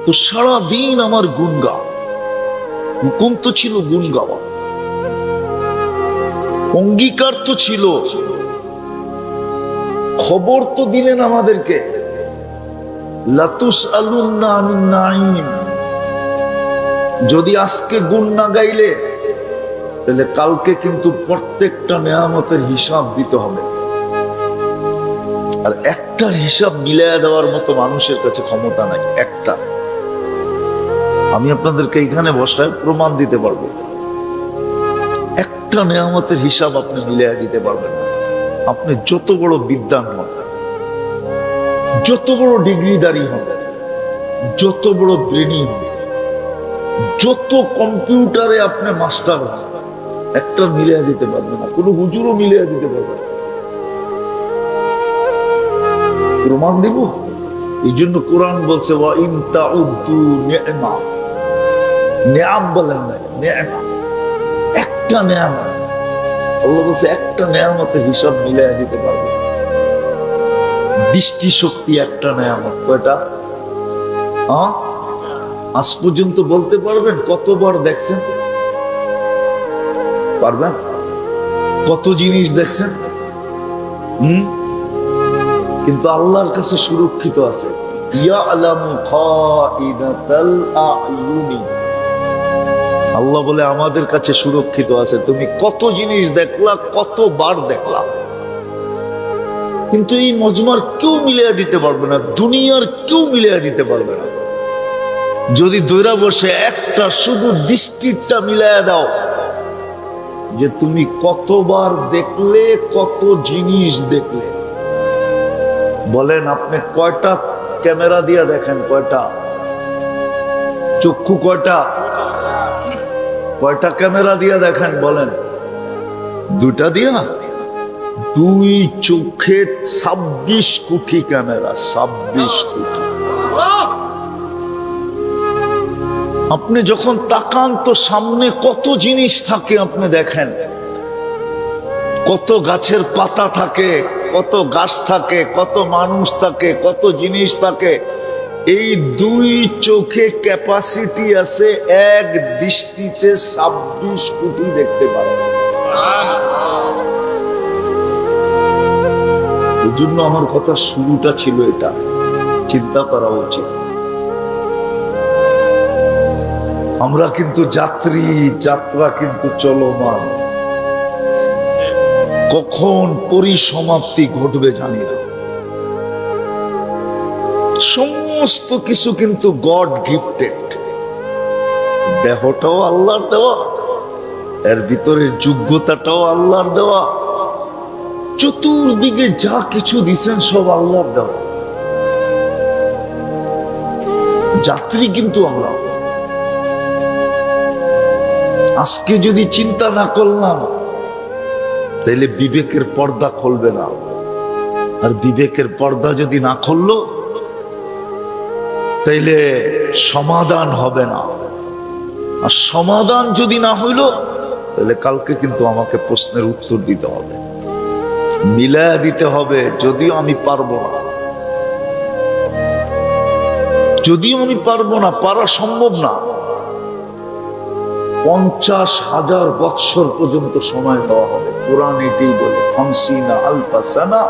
তো সারাদিন আমার গুণ গা, হুকুম তো ছিল গুণ গাওয়া, অঙ্গীকার তো ছিল, খবর তো দিলেন আমাদেরকে, লাতুস আলুন্না আনিন নাঈম, যদি আজকে গুণ না গাইলে তাহলে কালকে কিন্তু প্রত্যেকটা নেয়ামতের হিসাব দিতে হবে। আর একটার হিসাব মিলাইয়া দেওয়ার মতো মানুষের কাছে ক্ষমতা নাই। একটা আমি আপনাদেরকে এখানে বসায় প্রমাণ দিতে পারবো, একটা নেয়ামতের হিসাব আপনি মিলাইয়া দিতে পারবেন না। আপনি যত বড় বিদ্বান হন, যত বড় ডিগ্রিদারি হন, যত বড় ব্রেনি হন, যত কম্পিউটারে আপনি মাস্টার হন, একটা মিলিয়ে দিতে পারবে না, কোনো হুজুরও মিলিয়ে দিতে পারবে না। প্রমাণ দিব। এই জন্য কোরআন বলছে ওয়া ইন তাউদ্দু নি'মা, নিয়াম বলেন না, নি'মা, একটা নিয়ামত। আল্লাহ বলছে একটা নিয়ামতের হিসাব মিলিয়ে দিতে পারবে। দৃষ্টি শক্তি একটা নিয়ামত। কয়টা? আজ পর্যন্ত বলতে পারবেন কতবার দেখছেন? পারবেন? কত জিনিস দেখছেন? কিন্তু আল্লাহর কাছে সুরক্ষিত আছে। ইয়ালামু খাইনাতাল আ'য়ুনি, আল্লাহ বলে আমাদের কাছে সুরক্ষিত আছে। তুমি কত জিনিস দেখলা, কতবার দেখলা, কিন্তু এই মজমার কেউ মিলিয়ে দিতে পারবে না, দুনিয়ার কেউ মিলিয়ে দিতে পারবে না। যদি দৈরা বসে একটা শুধু দৃষ্টিটা মিলাইয়া দাও যে তুমি কতবার দেখলে, কত জিনিস দেখলে। বলেন আপনি কয়টা ক্যামেরা দিয়া দেখেন? কয়টা চক্ষু? কয়টা কয়টা ক্যামেরা দিয়া দেখেন? বলেন। দুটা দিয়া? দুই চোখে 26 কোটি ক্যামেরা, 26 কোটি। আপনি যখন তাকান তো সামনে কত জিনিস থাকে আপনি দেখেন, কত গাছের পাতা থাকে, কত গাছ থাকে, কত মানুষ থাকে, কত জিনিস থাকে। এই দুই চোখে ক্যাপাসিটি আছে এক দৃষ্টিতে 26 কোটি দেখতে পারে। এই জন্য আমার কথা শুরুটা ছিল এটা, চিন্তা করা উচিত। আমরা কিন্তু যাত্রী, যাত্রা কিন্তু চলমান। কখন পরিসমাপ্তি ঘটবে জানি না। সমস্ত কিছু কিন্তু গড গিফটেড। দেহটাও আল্লাহর দেওয়া, এর ভিতরের যোগ্যতাটাও আল্লাহর দেওয়া, চতুর্দিকে যা কিছু দিচ্ছেন সব আল্লাহর দেওয়া। যাত্রী কিন্তু আমরা। আজকে যদি চিন্তা না করলাম তাহলে বিবেকের পর্দা খুলবে না। আর বিবেকের পর্দা যদি না খুললো তাইলে সমাধান হবে না। আর সমাধান যদি না হইল তাহলে কালকে কিন্তু আমাকে প্রশ্নের উত্তর দিতে হবে, মিলায়া দিতে হবে। যদিও আমি পারবো না, যদিও আমি পারবো না, পারা সম্ভব না। 50,000 বৎসর পর্যন্ত সময় দেওয়া হবে। কোরআন এটাই বলে, 50 আলফা সানা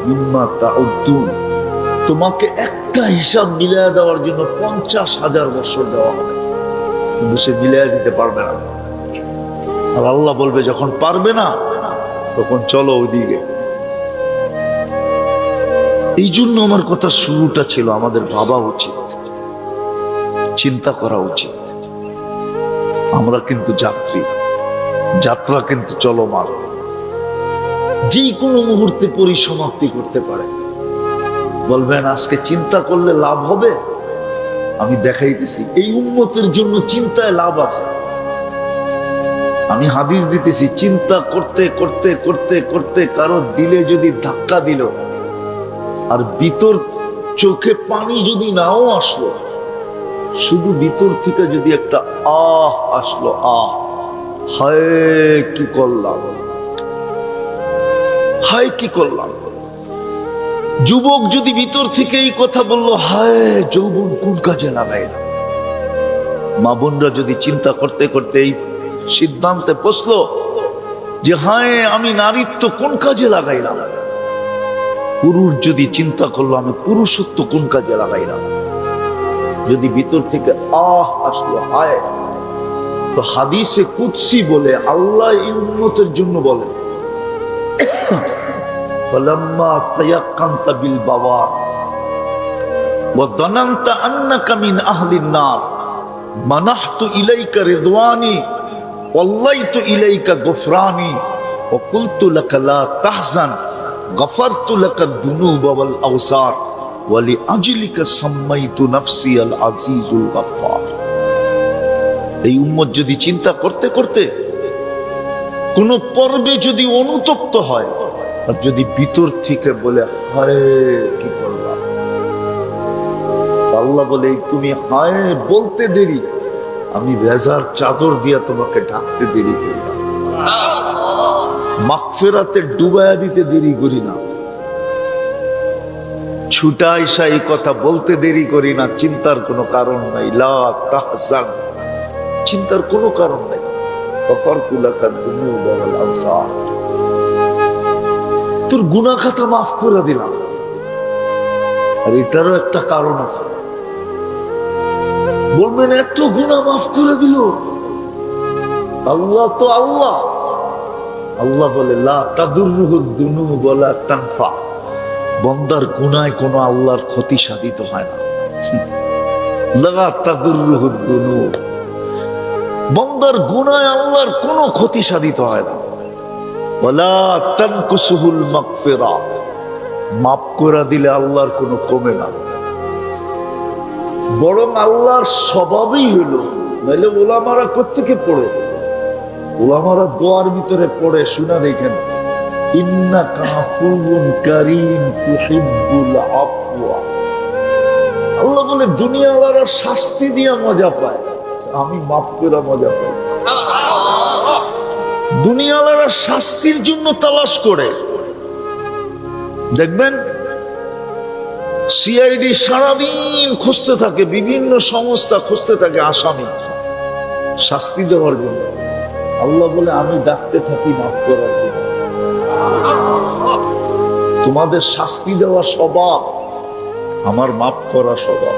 মিম্মা তাউদ্দুন। তোমাকে একটা হিসাব মিলাইয়া দেওয়ার জন্য 50,000 বছর দেওয়া হবে, কিন্তু সে মিলাইয়া দিতে পারবে না। আর আল্লাহ বলবে যখন পারবে না তখন চলো ওইদিকে। এই জন্য আমার কথা শুরুটা ছিল আমাদের ভাবা উচিত, চিন্তা করা উচিত। আমরা কিন্তু যাত্রী, যাত্রা কিন্তু চলমান। যে কোনো মুহূর্তে পরিসমাপ্তি করতে পারে। বলবেন আজকে চিন্তা করলে লাভ হবে? আমি দেখাইতেছি এই উম্মতের জন্য চিন্তায় লাভ আছে। আমি হাদিস দিতেছি, চিন্তা করতে করতে করতে করতে কারো দিলে যদি ধাক্কা দিল আর ভিতর চোখে পানি যদি নাও আসলো, শুধু ভিতর থেকে যদি একটা আহ আসলো, আহ, হায় কি করলাম, হায় কি করলাম, যুবক যদি ভিতর থেকে এই কথা বললো, হায় যৌবন কোন কাজে লাগাইলাম, মা বোনরা যদি চিন্তা করতে করতে এই সিদ্ধান্তে পৌঁছলো যে হায় আমি নারীত্ব কোন কাজে লাগাইলাম, পুরুষ যদি চিন্তা করলো আমি পুরুষত্ব কোন কাজে লাগাইলাম, যদি ভিতর থেকে আসলো হায়, তো হাদিসে কুদসি বলে আল্লাহ এই উম্মতের জন্য বলেন, فلما تيقنت بالبوار وظننت أنك من أهل النار منحت إليك رضواني والليت إليك غفراني وقلت لك لا تحزن غفرت لك الذنوب والأوزار ولأجلك سميت نفسي العزيز الغفار। এই উম্মত যদি চিন্তা করতে করতে কোন পর্বে যদি অনুতপ্ত হয় আর যদি ভিতর থেকে বলে হায় কি করলাম, আল্লাহ বলে তুমি হায় বলতে দেরি, আমি রেজার চাদর দিয়া তোমাকে ঢাকতে দেরি করি না, মাগফিরাতে ডুবায়া দিতে দেরি করি না, ছুটা আইসা এই কথা বলতে দেরি করি না। চিন্তার কোনো কারণ নাই, লা তাহজান, চিন্তার কোনো কারণ নাই। তোর গুনাহ খাতা মাফ করে দিলাম। আর এটারও একটা কারণ আছে, বলবেন এত গুনাহ মাফ করে দিল আল্লাহ, তো আল্লাহ আল্লাহ বলে লা তাদুররুহু দুনুব ওয়ালা তানফা, বান্দার গুনাহে কোনো আল্লাহর ক্ষতি সাধিত হয় না। লা তাদুররুহু দুনুব, বান্দার গুনাহে আল্লাহর কোনো ক্ষতি সাধিত হয় না। ওয়ালা তানকুসুহুল মাগফিরা, মাফ করে দিলে আল্লাহর কোনো কমে না, বরং আল্লাহর স্বভাবই হলো, নাইলে ওলামারা কোত্থেকে পড়ে, ওলামারা দোয়ার ভিতরে পড়ে শোনা দেখেন, ইন্নাকা আফুউন কারীম তুহিব্বুল আফওয়া। আল্লাহ বলে দুনিয়াওয়ালারা শাস্তি দিয়া মজা পায়, আমি মাফ করে মজা পাই। দুনিয়াওয়ালারা শাস্তির জন্য তালাশ করে, দেখবেন সিআইডি সারাদিন খুঁজতে থাকে, বিভিন্ন সংস্থা খুঁজতে থাকে আসামি শাস্তি দেওয়ার জন্য। আল্লাহ বলে আমি ডাকতে থাকি মাফ করার জন্য। তোমাদের শাস্তি দেওয়া স্বভাব, আমার মাফ করা স্বভাব।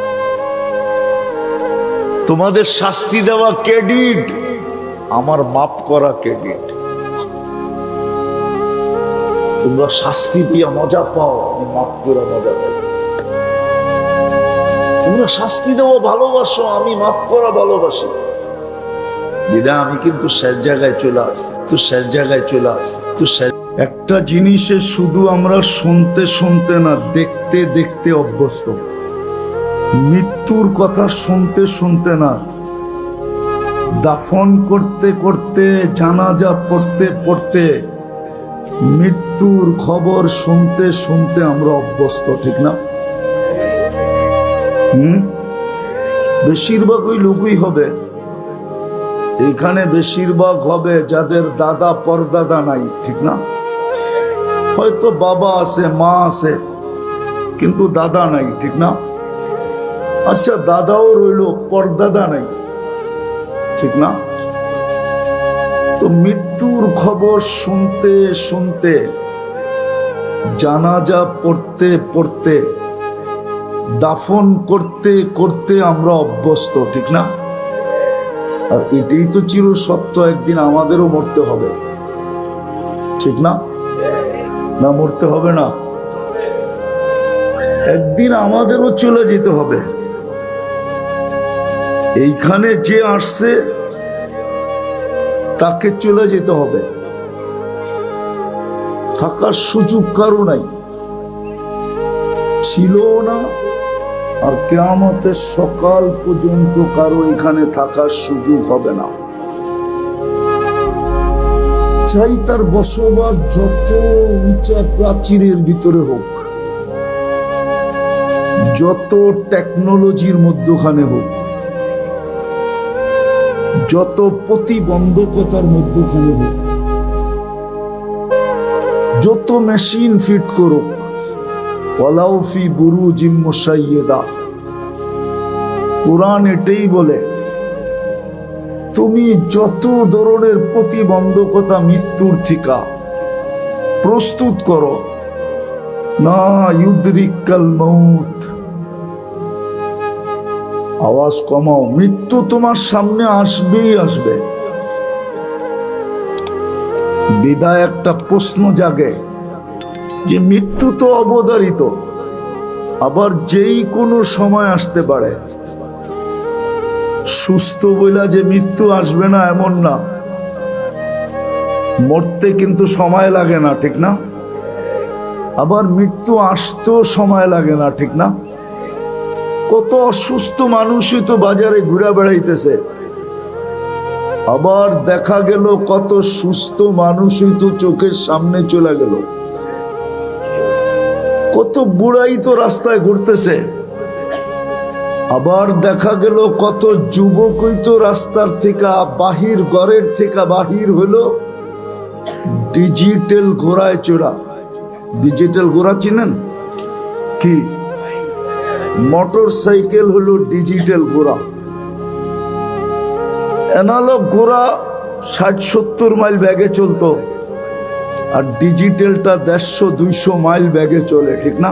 তোমাদের শাস্তি দেওয়া ক্রেডিট, আমার মাফ করা ক্রেডিট। তোমরা শাস্তি দিয়ে মজা পাও, আমি মাফ করে মজা পাই। তোমরা শাস্তি দেওয়া ভালোবাসো, আমি মাফ করা ভালোবাসি। দিদা আমি কিন্তু শেষ জায়গায় চলে আসছি, একটা জিনিসে শুধু আমরা শুনতে শুনতে না, দেখতে দেখতে অভ্যস্ত। মৃত্যুর কথা শুনতে শুনতে না, দাফন করতে করতে, জানাজা পড়তে পড়তে, মৃত্যুর খবর শুনতে শুনতে আমরা অভ্যস্ত, ঠিক না? বেশিরভাগ ওই লোকই হবে এখানে, বেশিরভাগ হবে যাদের দাদা পরদাদা নাই, ঠিক না? হয়তো বাবা আছে, মা আছে, কিন্তু দাদা নাই, ঠিক না? আচ্ছা দাদাও রইল, পরদাদা নাই, ঠিক না? তো মৃত্যুর খবর শুনতে শুনতে, জানাজা পড়তে পড়তে, দাফন করতে করতে আমরা অভ্যস্ত, ঠিক না? আর এটাই তো চির সত্য, একদিন আমাদেরও মরতে হবে, ঠিক না? না মরতে হবে না? একদিন আমাদেরও চলে যেতে হবে। এইখানে যে আসছে তাকে চলে যেতে হবে, থাকার সুযোগ কারো নাই, ছিল না, আর কিয়ামতের সকাল পর্যন্ত কারো এখানে থাকার সুযোগ হবে না। চাই তার বসবাস যত উঁচা প্রাচীরের ভিতরে হোক, যত টেকনোলজির মধ্যখানে হোক, যত প্রতিবন্ধকতার মধ্যখানে হোক, যত মেশিন ফিট করুক, ওয়ালাউ ফি বুরুজিম মুশাইয়্যিদা। কুরআন এটাই বলে, তুমি যত ধরনের প্রতিবন্ধকতা মৃত্যুর থেকে প্রস্তুত করো, না ইউদরিকাল মউত, আওয়াজ কমাও, মৃত্যু তোমার সামনে আসবেই আসবে। বিদায় একটা প্রশ্ন জাগে যে মৃত্যু তো অবধারিত, আবার যেই কোনো সময় আসতে পারে। সুস্থ বইলা যে মৃত্যু আসবে না এমন না, মরতে কিন্তু সময় লাগে না, ঠিক না? আবার মৃত্যু আসতেও সময় লাগে না, ঠিক না? কত অসুস্থ মানুষই তো বাজারে ঘুরে বেড়াইতেছে, আবার দেখা গেল কত সুস্থ মানুষই তো চোখের সামনে চলে গেল। কত বুড়াই তো রাস্তায় ঘুরতেছে, আবার দেখা গেল কত যুবকই তো রাস্তার থেকে বাহির, ঘরের থেকে বাহির হলো ডিজিটাল ঘোড়ায় চড়া। ডিজিটাল ঘোড়া চিনেন কি? মোটর সাইকেল হলো ডিজিটাল ঘোড়া। অ্যানালগ ঘোড়া 60-70 মাইল ব্যাগে চলতো, আর ডিজিটালটা 150-200 মাইল ব্যাগে চলে, ঠিক না?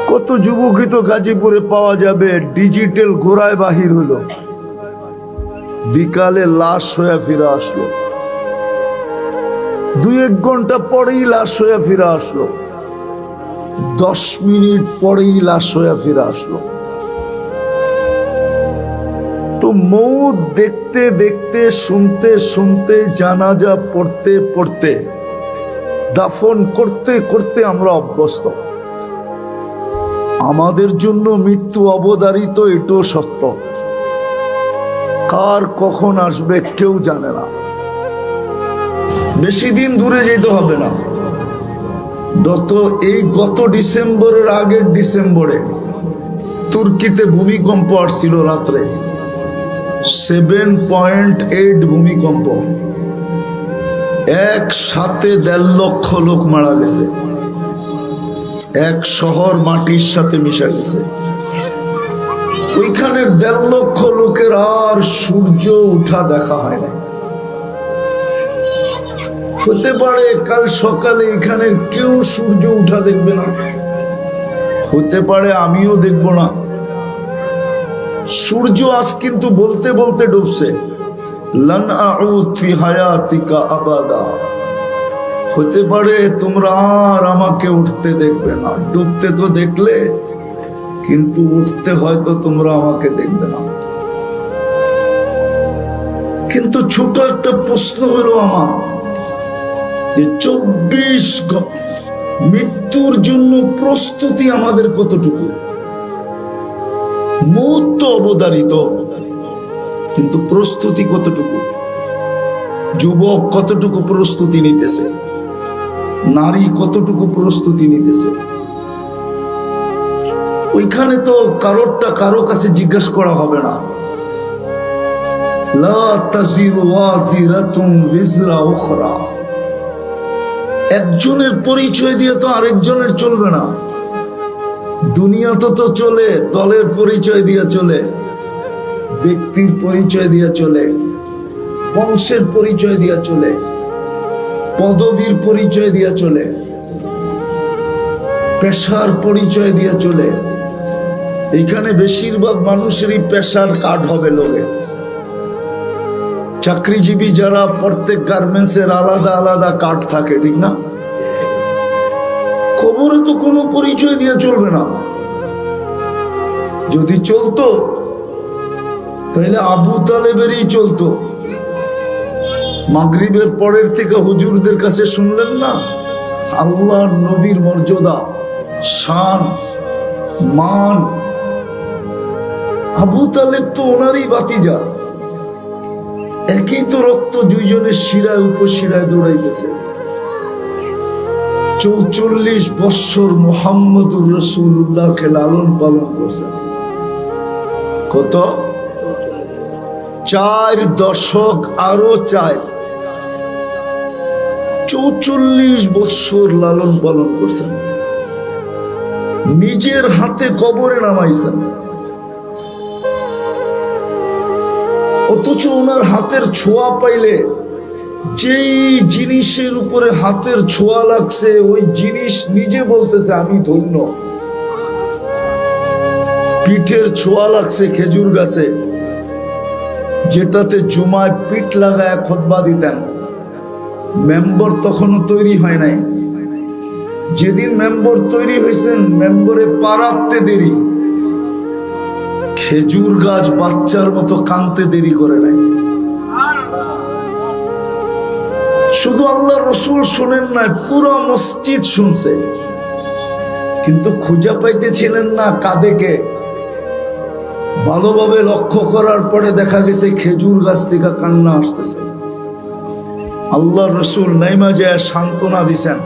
কত যুবকই তো গাজীপুরে পাওয়া যাবে ডিজিটাল ঘোড়ায় বাহির হলো, বিকালে লাশ হয়ে ফিরে আসলো, 2-1 ঘন্টা পরেই লাশ হয়ে ফিরে আসলো, 10 মিনিট পরেই লাশ হয়ে ফিরে আসলো। তো মৌত দেখতে দেখতে, শুনতে শুনতে, জানাজা পড়তে পড়তে, দাফন করতে করতে আমরা অভ্যস্ত। আমাদের জন্য মৃত্যু অবধারিত, এটাও সত্য। কার কখন আসবে কেউ জানে না। বেশি দিন দূরে যেতে হবে না, গত ডিসেম্বরের আগের ডিসেম্বরে তুর্কিতে ভূমিকম্প আসছিল রাত্রে, 7.8 ভূমিকম্প, একসাথে 1.5 লক্ষ লোক মারা গেছে, এক শহর মাটির সাথে মিশে গেছে। ওইখানের 1.5 লক্ষ লোকের আর সূর্য উঠা দেখা হয় না। হতে পারে কাল সকালে এখানের কেউ সূর্য উঠা দেখবে না, হতে পারে আমিও দেখব না। সূর্য আজ কিন্তু বলতে বলতে ডুবছে, লান আউদ ফি হায়াতিকা আবাদা। হতে পারে তোমরা আর আমাকে উঠতে দেখবে না, ডুবতে তো দেখলে, কিন্তু উঠতে হয়তো তোমরা আমাকে দেখবে না। কিন্তু ছোট একটা প্রশ্ন হলো আমার, যে 24 মৃত্যুর জন্য প্রস্তুতি আমাদের কতটুকু? মৌত তো অবধারিত, কিন্তু প্রস্তুতি কতটুকু? যুবক কতটুকু প্রস্তুতি নিতেছে, নারী কতটুকু প্রস্তুতি নিতেছে? ওইখানে তো কারো কাছে জিজ্ঞাসা করা হবে না। লা তাজিরু ওয়াজিরাতুন বিজরা উখরা। একজনের পরিচয় দিয়ে তো আরেকজনের চলবে না। দুনিয়া তো চলে, দলের পরিচয় দিয়ে চলে, ব্যক্তির পরিচয় দিয়ে চলে, বংশের পরিচয় দিয়ে চলে, পদবীর পরিচয় দিয়ে চলে, পেশার পরিচয় দিয়ে চলে। এখানে বেশিরভাগ মানুষেরই পেশার কার্ড হবে লোকে। চাকরিজীবী যারা, প্রত্যেক গার্মেন্টসের আলাদা আলাদা কার্ড থাকে, ঠিক না? খবরে তো কোনো পরিচয় দিয়ে চলবে না। যদি চলতো তাহলে আবু তালেবেরই চলতো। মাগরিবের পরের থেকে হুজুরদের কাছে শুনলেন না আল্লাহর নবীর মর্যাদা, শান, মান। আবু তালেব তো ওনারই বাতিজা, একই তো রক্ত, দুইজনের শিরায় উপশিরায় দৌড়াইতেছে। 44 বৎসর মুহাম্মদুর রাসূলুল্লাহকে লালন পালন করছেন। কত? 4 দশক, আরো 44 বৎসর লালন পালন করছেন। নিজের হাতে কবরে নামাইছেন, অথচ ওনার হাতের ছোঁয়া পাইলে যেই জিনিসের উপরে হাতের ছোঁয়া লাগছে ওই জিনিস নিজে বলতেছে আমি ধন্য। পিঠের ছোঁয়া লাগছে খেজুর গাছে, যেটাতে জুমায় পিঠ লাগায় খুতবা দিতেন। মেম্বর তখনও তৈরি হয় নাই। যেদিন মেম্বর তৈরি হয়েছেন, মেম্বরে পা রাখতে দেরি, খেজুর গাছ বাচ্চার মতো কানতে দেরি করে নাই। শুধু আল্লাহ রসুল শুনেন নাই, পুরো মসজিদ শুনছে, কিন্তু খুঁজে পাইতেছিলেন না কাদেকে। ভালোভাবে লক্ষ্য করার পরে দেখা গেছে খেজুর গাছ থেকে কান্না আসতেছে। আল্লাহ রসুল নাইমা যায় সান্ত্বনা দিছেন,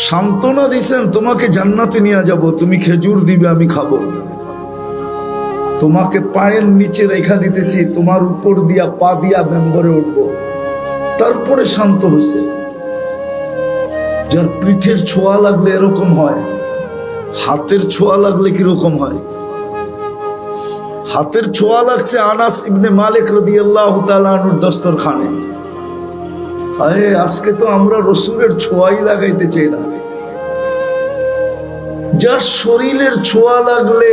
সান্ত্বনা দিছেন, তোমাকে জান্নাতে নিয়ে যাব, তুমি খেজুর দিবে আমি খাবো, তোমাকে পায়ের নিচে রেখা দিতেছি, তোমার উপর দিয়া পা দিয়া মেম্বরে উঠবো। তারপরে শান্ত হয়েছে। যার পিঠের ছোঁয়া লাগলে এরকম হয়, হাতের ছোঁয়া লাগলে কিরকম হয়? হাতের ছোঁয়া লাগছে আনাস ইবনে মালিক রাদিয়াল্লাহু তাআলা আনহুর দস্তরখানে। আরে আজকে তো আমরা রসুলের ছোঁয়াই লাগাইতে চাই না। যার শরীরের ছোঁয়া লাগলে,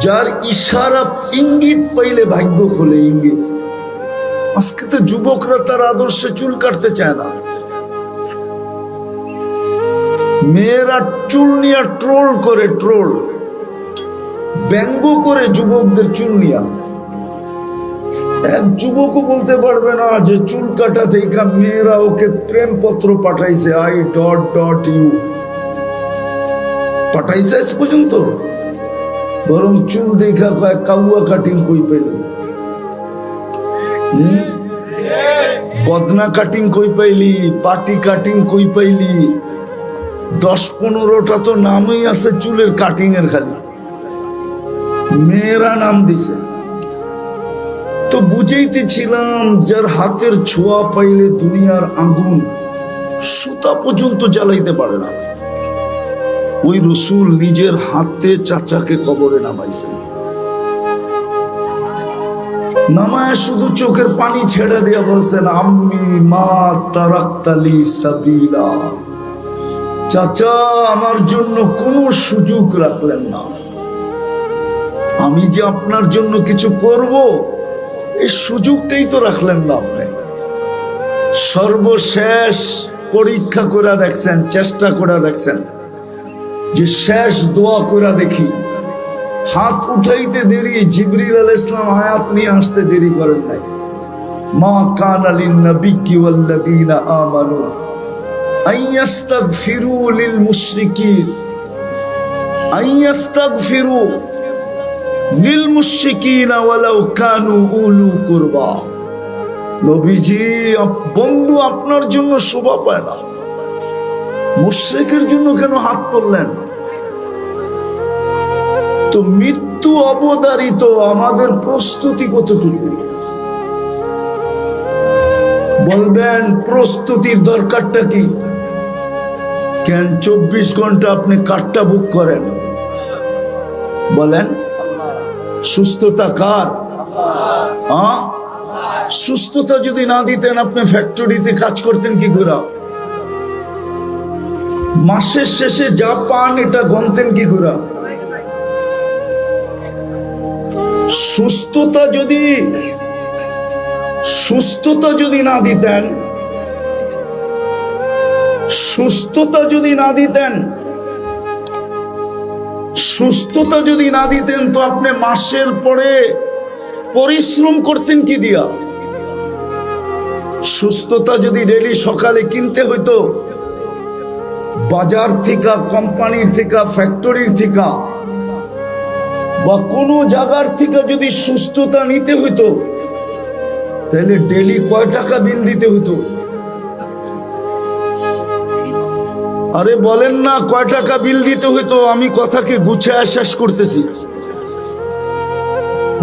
যার ইশারা ইঙ্গিত পাইলে ভাগ্য খোলে, ইঙ্গিত। আজকে তো যুবকরা তার আদর্শে চুল কাটতে চায় না। মেয়েরা চুল নিয়ে ট্রোল করে, ট্রোল ব্যঙ্গ করে যুবকদের চুল নিয়া। এক যুবকও বলতে পারবে না যে চুল কাটা থেকে মেয়েরা ওকে প্রেম পত্র পাঠাইছে, আই ডট ডট ইউ পাঠাইছে আজ পর্যন্ত। বরং চুল দেখা কয় কাউয়া কাটিং কই পেল, বদনা কাটিং কই পাইলি, পাটি কাটিং কই পাইলি। 10-15টা তো নামই আছে চুলের কাটিং এর, খালি মেয়েরা নাম দিছে। তো বুঝাইতেছিলাম, যার হাতের ছোঁয়া পাইলে দুনিয়ার আগুন সুতা পর্যন্ত জ্বালাইতে পারে না, ওই রসুল নিজের হাতে চাচাকে কবরে নামাইছেন। নামায় শুধু চোখের পানি ছেড়ে দিয়া বলছেন, আম্মি মা তারাক্তালি সাবিলা, চাচা আমার জন্য কোনো সুযোগ রাখলেন না, আমি যে আপনার জন্য কিছু করব এই সুযোগটাই তো রাখলেন না আপনি। সর্বশেষ পরীক্ষা করে দেখছেন, চেষ্টা করে দেখছেন যে শেষ দোয়া করে দেখি। হাত উঠাইতে দেরি, জিবরিল আলাইহিস সালাম আয়াত নিয়ে আসতে দেরি করেন নাই। মা কানা লিন নাবিয়্যি ওয়াল্লাযীনা আমানু আইয়াস্তাগফিরু লিল মুশরিকিন, আইয়াস্তাগফিরু লিল মুশরিকিন ওয়ালাউ কানু উলু কুরবা। নবীজি বন্ধু আপনার জন্য শোভা পায় না, মুশরিকের জন্য কেন হাত তুললেন? তো মৃত্যু অবধারিত, আমাদের প্রস্তুতি কতটুকু? বলবেন প্রস্তুতির দরকারটা কি? কেন 24 ঘন্টা আপনি কারটা বুক করেন? বলেন সুস্থতা কার? সুস্থতা যদি না দিতেন আপনি ফ্যাক্টরিতে কাজ করতেন কি করে? মাসের শেষে যা পান এটা গণতেন কি করে? সুস্থতা যদি না দিতেন, সুস্থতা যদি না দিতেন তো আপনি মাসের পরে পরিশ্রম করতেন কি দিয়া? সুস্থতা যদি ডেইলি সকালে কিনতে হইতো, বাজার থেকে, কোম্পানির থেকে, ফ্যাক্টরির থেকে বা কোনো জায়গার থেকে যদি সুস্থতা নিতে হইতো, তাহলে ডেইলি কয় টাকা বিল দিতে হইতো? আরে বলেন না কয় টাকা বিল দিতে হইতো? আমি কথাকে গুছিয়ে শেষ করতেছি,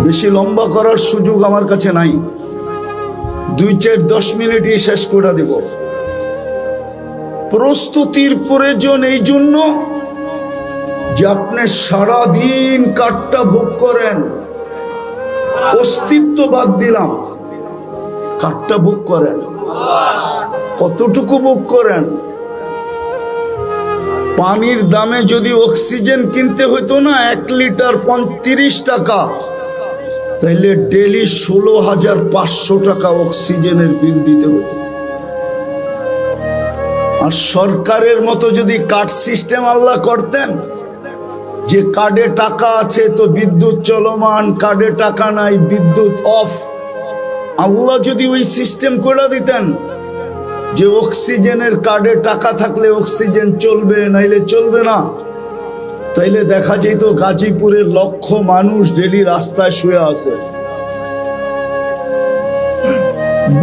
বেশি লম্বা করার সুযোগ আমার কাছে নাই। 2-4-10 মিনিটই শেষ করে দেব। প্রস্তুতির প্রয়োজন এই জন্য যে আপনি সারাদিন কাঠটা ভোগ করেন। অস্তিত্ব বাদ দিলাম, কাঠটা ভোগ করেন। কতটুকু ভোগ করেন? পানির দামে যদি অক্সিজেন কিনতে হইতো না 1 লিটার 35 টাকা, তাইলে ডেলি 16,500 টাকা অক্সিজেনের বিল দিতে হতো। আর সরকারের মতো যদি কার্ড সিস্টেম আল্লাহ করতেন, যে কার্ডে টাকা আছে তো বিদ্যুৎ চলমান, কার্ডে টাকা নাই বিদ্যুৎ অফ, আল্লাহ যদি ওই সিস্টেম করে দিতেন যে অক্সিজেনের কার্ডে টাকা থাকলে অক্সিজেন চলবে, নাইলে চলবে না, তাইলে দেখা যেত গাজীপুরের লক্ষ মানুষ ডেলি রাস্তায় শুয়ে আছে।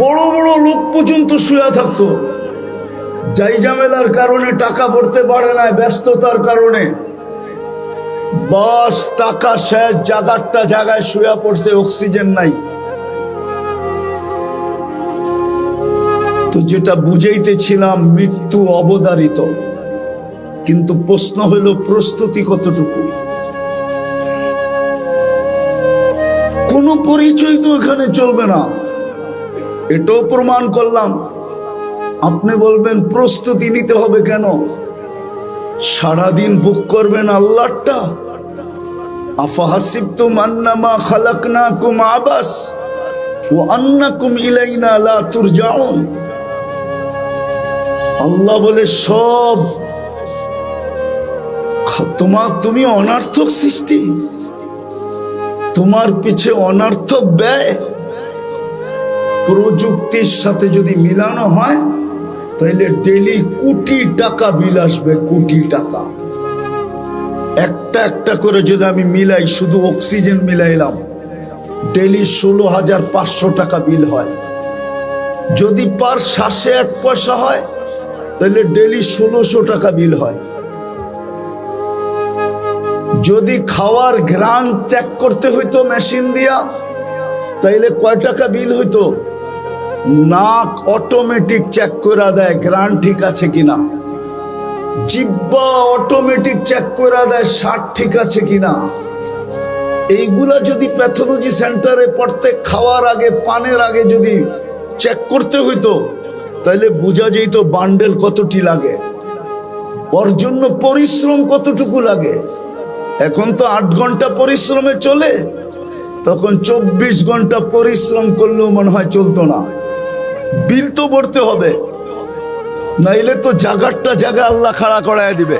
বড় বড় লোক পর্যন্ত শুয়ে থাকতো, যাই ঝামেলার কারণে টাকা ভরতে পারে না, ব্যস্ততার কারণে। বাস টাকা শেষ, জায়গাটা জায়গায় শুয়ে পড়ছে, অক্সিজেন নাই। তো যেটা বুঝাইতেছিলাম, মৃত্যু অবধারিত, কিন্তু প্রশ্ন হলো প্রস্তুতি কতটুকু। কোনো পরিচয় তো এখানে চলবে না, এটাও প্রমাণ করলাম। আপনি বলবেন প্রস্তুতি নিতে হবে কেন? সারাদিন ভোগ করবেন আল্লাহটা। আফাহাসিবতুম আন্নামা খালাকনাকুম আবাস ওয়া আন্নাকুম ইলাইনা লা তুরজাউন। আল্লাহ বলে সব তুমি অনার্থক সৃষ্টি, তোমার পিছে অনার্থক ব্যয়। প্রযুক্তির সাথে যদি মিলানো হয় তাহলে ডেলি কোটি টাকা বিল আসবে, কোটি টাকা। একটা একটা করে যদি আমি মিলাই, শুধু অক্সিজেন মিলাইলাম, ডেলি 16,500 টাকা বিল হয়। যদি পার শ্বাসে 1 পয়সা হয় তাহলে ডেলি 1600 টাকা বিল হয়। যদি খাওয়ার ঘ্রাণ চেক করতে হইতো মেশিন দিয়া, তাইলে কয় টাকা বিল হইতো? নাক অটোমেটিক চেক করে দেয় ঘ্রাণ ঠিক আছে কিনা, জিহ্বা অটোমেটিক চেক করে দেয় স্বাদ ঠিক আছে কিনা। এইগুলা যদি প্যাথোলজি সেন্টারে পড়তে খাওয়ার আগে, পানের আগে যদি চেক করতে হইতো, তাহলে বোঝা যেত বান্ডেল কতটি লাগে, ওর জন্য পরিশ্রম কতটুকু লাগে। এখন তো 8 ঘন্টা পরিশ্রমে চলে, তখন 24 ঘন্টা পরিশ্রম করলেও মনে হয় চলতো না। বিল তো ভরতে হবে, নাইলে তো জাগারটা জায়গা আল্লাহ খাড়া করায় দিবে,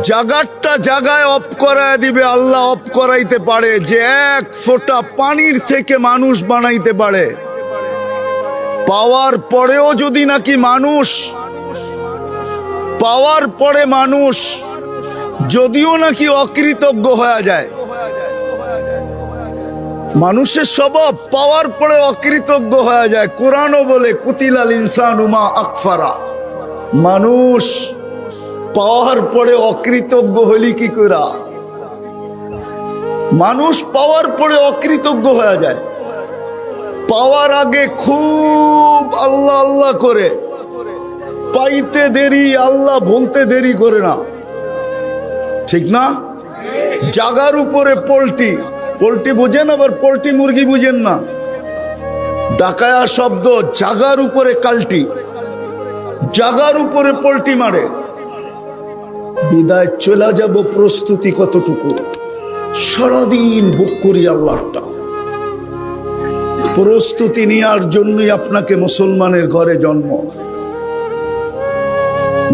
জাগারটা জায়গায় অফ করায় দিবে। আল্লাহ অফ করাইতে পারে যে 1 ফোঁটা পানির থেকে মানুষ বানাইতে পারে। পাওয়ার পরেও যদি নাকি মানুষ, পাওয়ার পরে মানুষ যদিও নাকি অকৃতজ্ঞ হয়ে যায়, মানুষের স্বভাব পাওয়ার পরে অকৃতজ্ঞ হয়ে যায়। কোরআনও বলে কুতিলাল ইনসানু মা আকফারা। মানুষ পাওয়ার পরে অকৃতজ্ঞ হলি কি করে? মানুষ পাওয়ার পরে অকৃতজ্ঞ হয়ে যায়। পাওয়ার আগে খুব আল্লাহ আল্লাহ করে, পাইতে দেরি আল্লাহ বলতে দেরি করে না, ঠিক না? জাগার উপরে পোল্ট্রি, পোল্ট্রি বুঝেন, আবার পোল্ট্রি মুরগি বুঝেন না। ডাকায়া শব্দ, জাগার উপরে কাল্টি, জাগার উপরে পোল্ট্রি মারে। বিদায় চলে যাব, প্রস্তুতি কতটুকু? সারাদিন ভোগ করি আল্লাহটা। প্রস্তুতি নেওয়ার জন্যই আপনাকে মুসলমানের ঘরে জন্ম।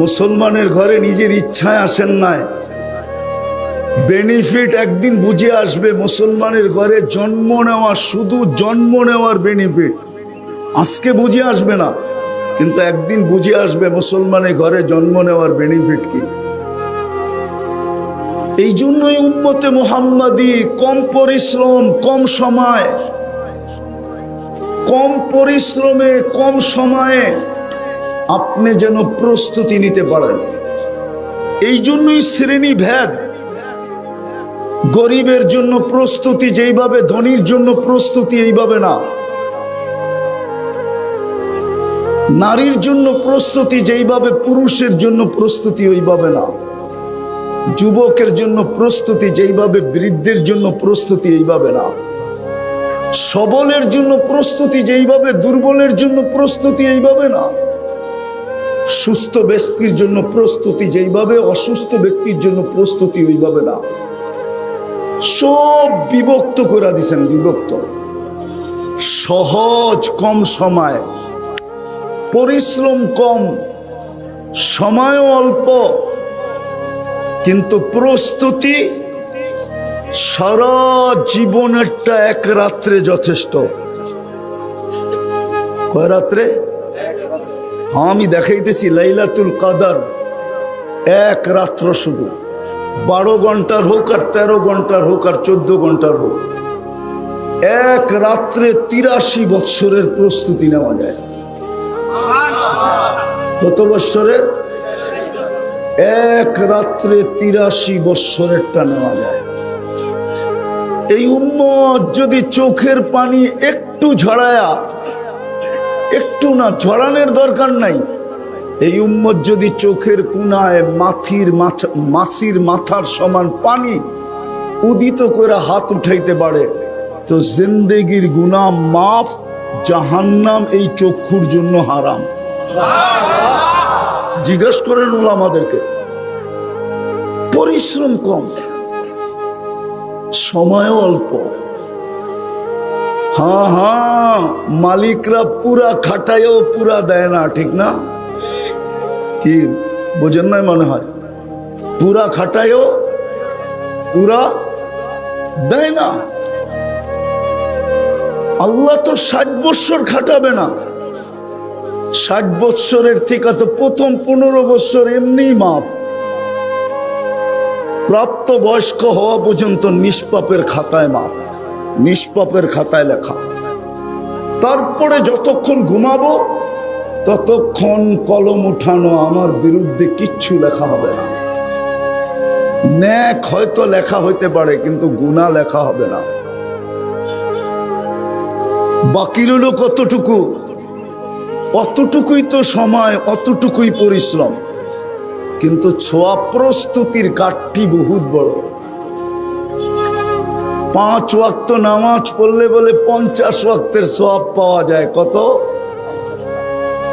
মুসলমানের ঘরে নিজের ইচ্ছায় আসেন নাই, বেনিফিট একদিন বুঝে আসবে। মুসলমানের ঘরে জন্ম নেওয়া, শুধু জন্ম নেওয়ার বেনিফিট আজকে বুঝে আসবে না, কিন্তু একদিন বুঝে আসবে মুসলমানের ঘরে জন্ম নেওয়ার বেনিফিট কি। এই জন্যই উম্মতে মুহাম্মাদি কম পরিশ্রম, কম সময়, কম পরিশ্রমে কম সময়ে আপনি যেন প্রস্তুতি নিতে পারেন। এই জন্যই শ্রেণী ভেদ। গরিবের জন্য প্রস্তুতি যেইভাবে, ধনীর জন্য প্রস্তুতি এইভাবে না। নারীর জন্য প্রস্তুতি যেইভাবে পুরুষের জন্য প্রস্তুতি ওইভাবে না, যুবকের জন্য প্রস্তুতি যেইভাবে বৃদ্ধের জন্য প্রস্তুতি এইভাবে না, সবলের জন্য প্রস্তুতি যেইভাবে দুর্বলের জন্য প্রস্তুতি এইভাবে না, সুস্থ ব্যক্তির জন্য প্রস্তুতি যেইভাবে অসুস্থ ব্যক্তির জন্য প্রস্তুতি ওইভাবে না। সব বিভক্ত করে দিয়েছেন, বিভক্ত। সহজ, কম সময়, পরিশ্রম কম, সময়ও অল্প, কিন্তু প্রস্তুতি সারা জীবনেরটা এক রাত্রে যথেষ্ট। কয় রাত্রে? আমি দেখাইতেছি লাইলাতুল কদর এক রাত্র, শুধু 12 ঘন্টার হোক আর 13 ঘন্টার হোক আর 14 ঘন্টার হোক, এক রাত্রে 83 বৎসরের প্রস্তুতি নেওয়া যায়। কত বৎসরের? এক রাত্রে 83 বৎসরেরটা নেওয়া যায়। এই উম্মত যদি চোখের পানি একটু ঝরায়া, একটু না, ঝরানোর দরকার নাই, এই উম্মত যদি চোখের কোনায় মাছির মাথার সমান পানি উদিত করে হাত উঠাইতে পারে, তো জিন্দেগির গুনাহ মাফ, জাহান্নাম এই চক্ষুর জন্য হারাম। জিজ্ঞেস করেন ওলামাদেরকে। পরিশ্রম কম, সময় অল্প। হ্যাঁ, মালিকরা পুরা খাটায়ও পুরা দেয় না, ঠিক না? কি বোঝেন না? মনে হয় পুরা খাটায়ও পুরা দেয় না। আল্লাহ তো 60 বৎসর খাটাবে না। 60 বৎসরের থেকে তো প্রথম 15 বৎসর এমনি মাপ। প্রাপ্ত বয়স্ক হওয়া পর্যন্ত নিষ্পাপের খাতায় মাপ, নিষ্পাপের খাতায় লেখা। তারপরে যতক্ষণ ঘুমাবো ততক্ষণ কলম উঠানো, আমার বিরুদ্ধে কিচ্ছু লেখা হবে না। নেক হয়তো লেখা হইতে পারে, কিন্তু গুনাহ লেখা হবে না। বাকি রইল কতটুকু? অতটুকুই তো সময়, অতটুকুই পরিশ্রম, কিন্তু ছোঁয়া প্রস্তুতির কাঠটি বহুত বড়। 5 ওয়াক্ত নামাজ পড়লে বলে 50 ওয়াক্তের সওয়াব পাওয়া যায়। কত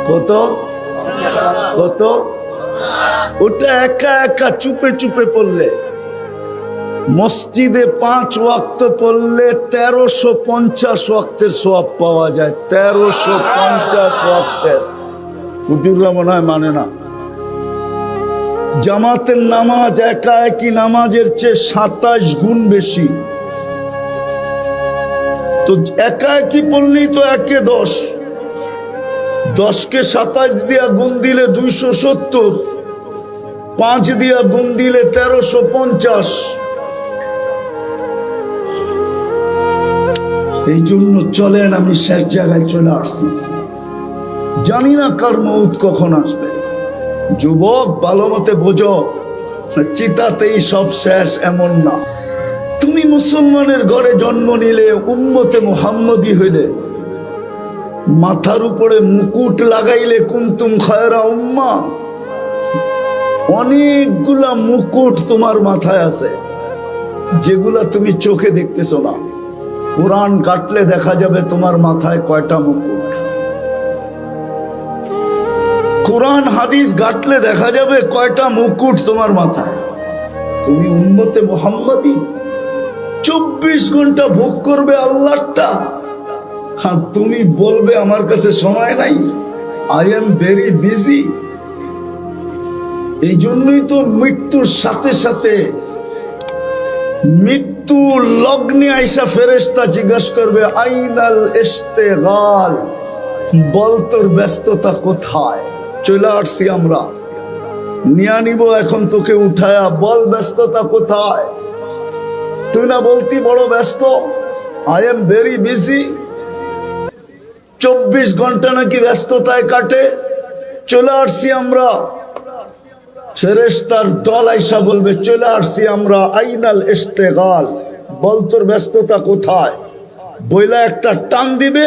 কত কত? ওটা একা একা চুপে চুপে পড়লে। মসজিদে 5 ওয়াক্ত পড়লে 1350 ওয়াক্তের সওয়াব পাওয়া যায়। 1350 ওয়াক্তের। হুজুররা মনে হয় মানে না। জামাতের নামাজ একা একই নামাজের চেয়ে 27 গুণ বেশি। তো একা একই পড়লেই তো 1 10, 10কে 27 দিয়া গুণ দিলে 270, 5 দিয়া গুণ দিলে 1350। এই জন্য চলেন, আমি শেষ জায়গায় চলে আসছি। জানি না কার মউত কখন আসবে। যুবক, ভালো মতে বোঝো, চিতাতেই সব শেষ এমন না। তুমি মুসলমানের ঘরে জন্ম নিলে, উম্মতে মুহাম্মদী হইলে, মাথার উপরে মুকুট লাগাইলে কুনতুম খায়রা উম্মাহ। অনেকগুলা মুকুট তোমার মাথায় আছে, যেগুলা তুমি চোখে দেখতেছো না। কোরআন কাটলে দেখা যাবে তোমার মাথায় কয়টা মুকুট। কোরআন হাদিস ঘাটলে দেখা যাবে কয়টা মুকুট তোমার মাথায়। তুমি উম্মতে মুহাম্মদী, 24 ঘন্টা ভোগ করবে আল্লাহটা, আর তুমি বলবে আমার কাছে সময় নাই, আই এম ভেরি বিজি। এই জন্যই তো মৃত্যুর সাথে সাথে, মৃত্যু লগ্নে আইসা ফেরেশতা জিজ্ঞাসা করবে আইনাল ইশতিগাল, বল তোর ব্যস্ততা কোথায়? চলে আসছি আমরা, নিয়ে নিব এখন তোকে উঠায়া, বল ব্যস্ততা কোথায়? তুই না বলতি বড় ব্যস্ত, আই এম ভেরি বিজি। 24 ঘন্টা নাকি ব্যস্ততায় কাটে। চলে আসছি আমরা। ফেরেশতার দল আইসা বলবে চলে আসছি আমরা, আইনাল ইশতিগাল, বল তোর ব্যস্ততা কোথায়? বইলা একটা টান দিবে,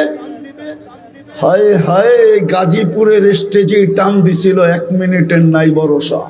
হায় হায়, গাজীপুরের স্টেজেই টান দিছিল 1 মিনিটের নাই ভরসা।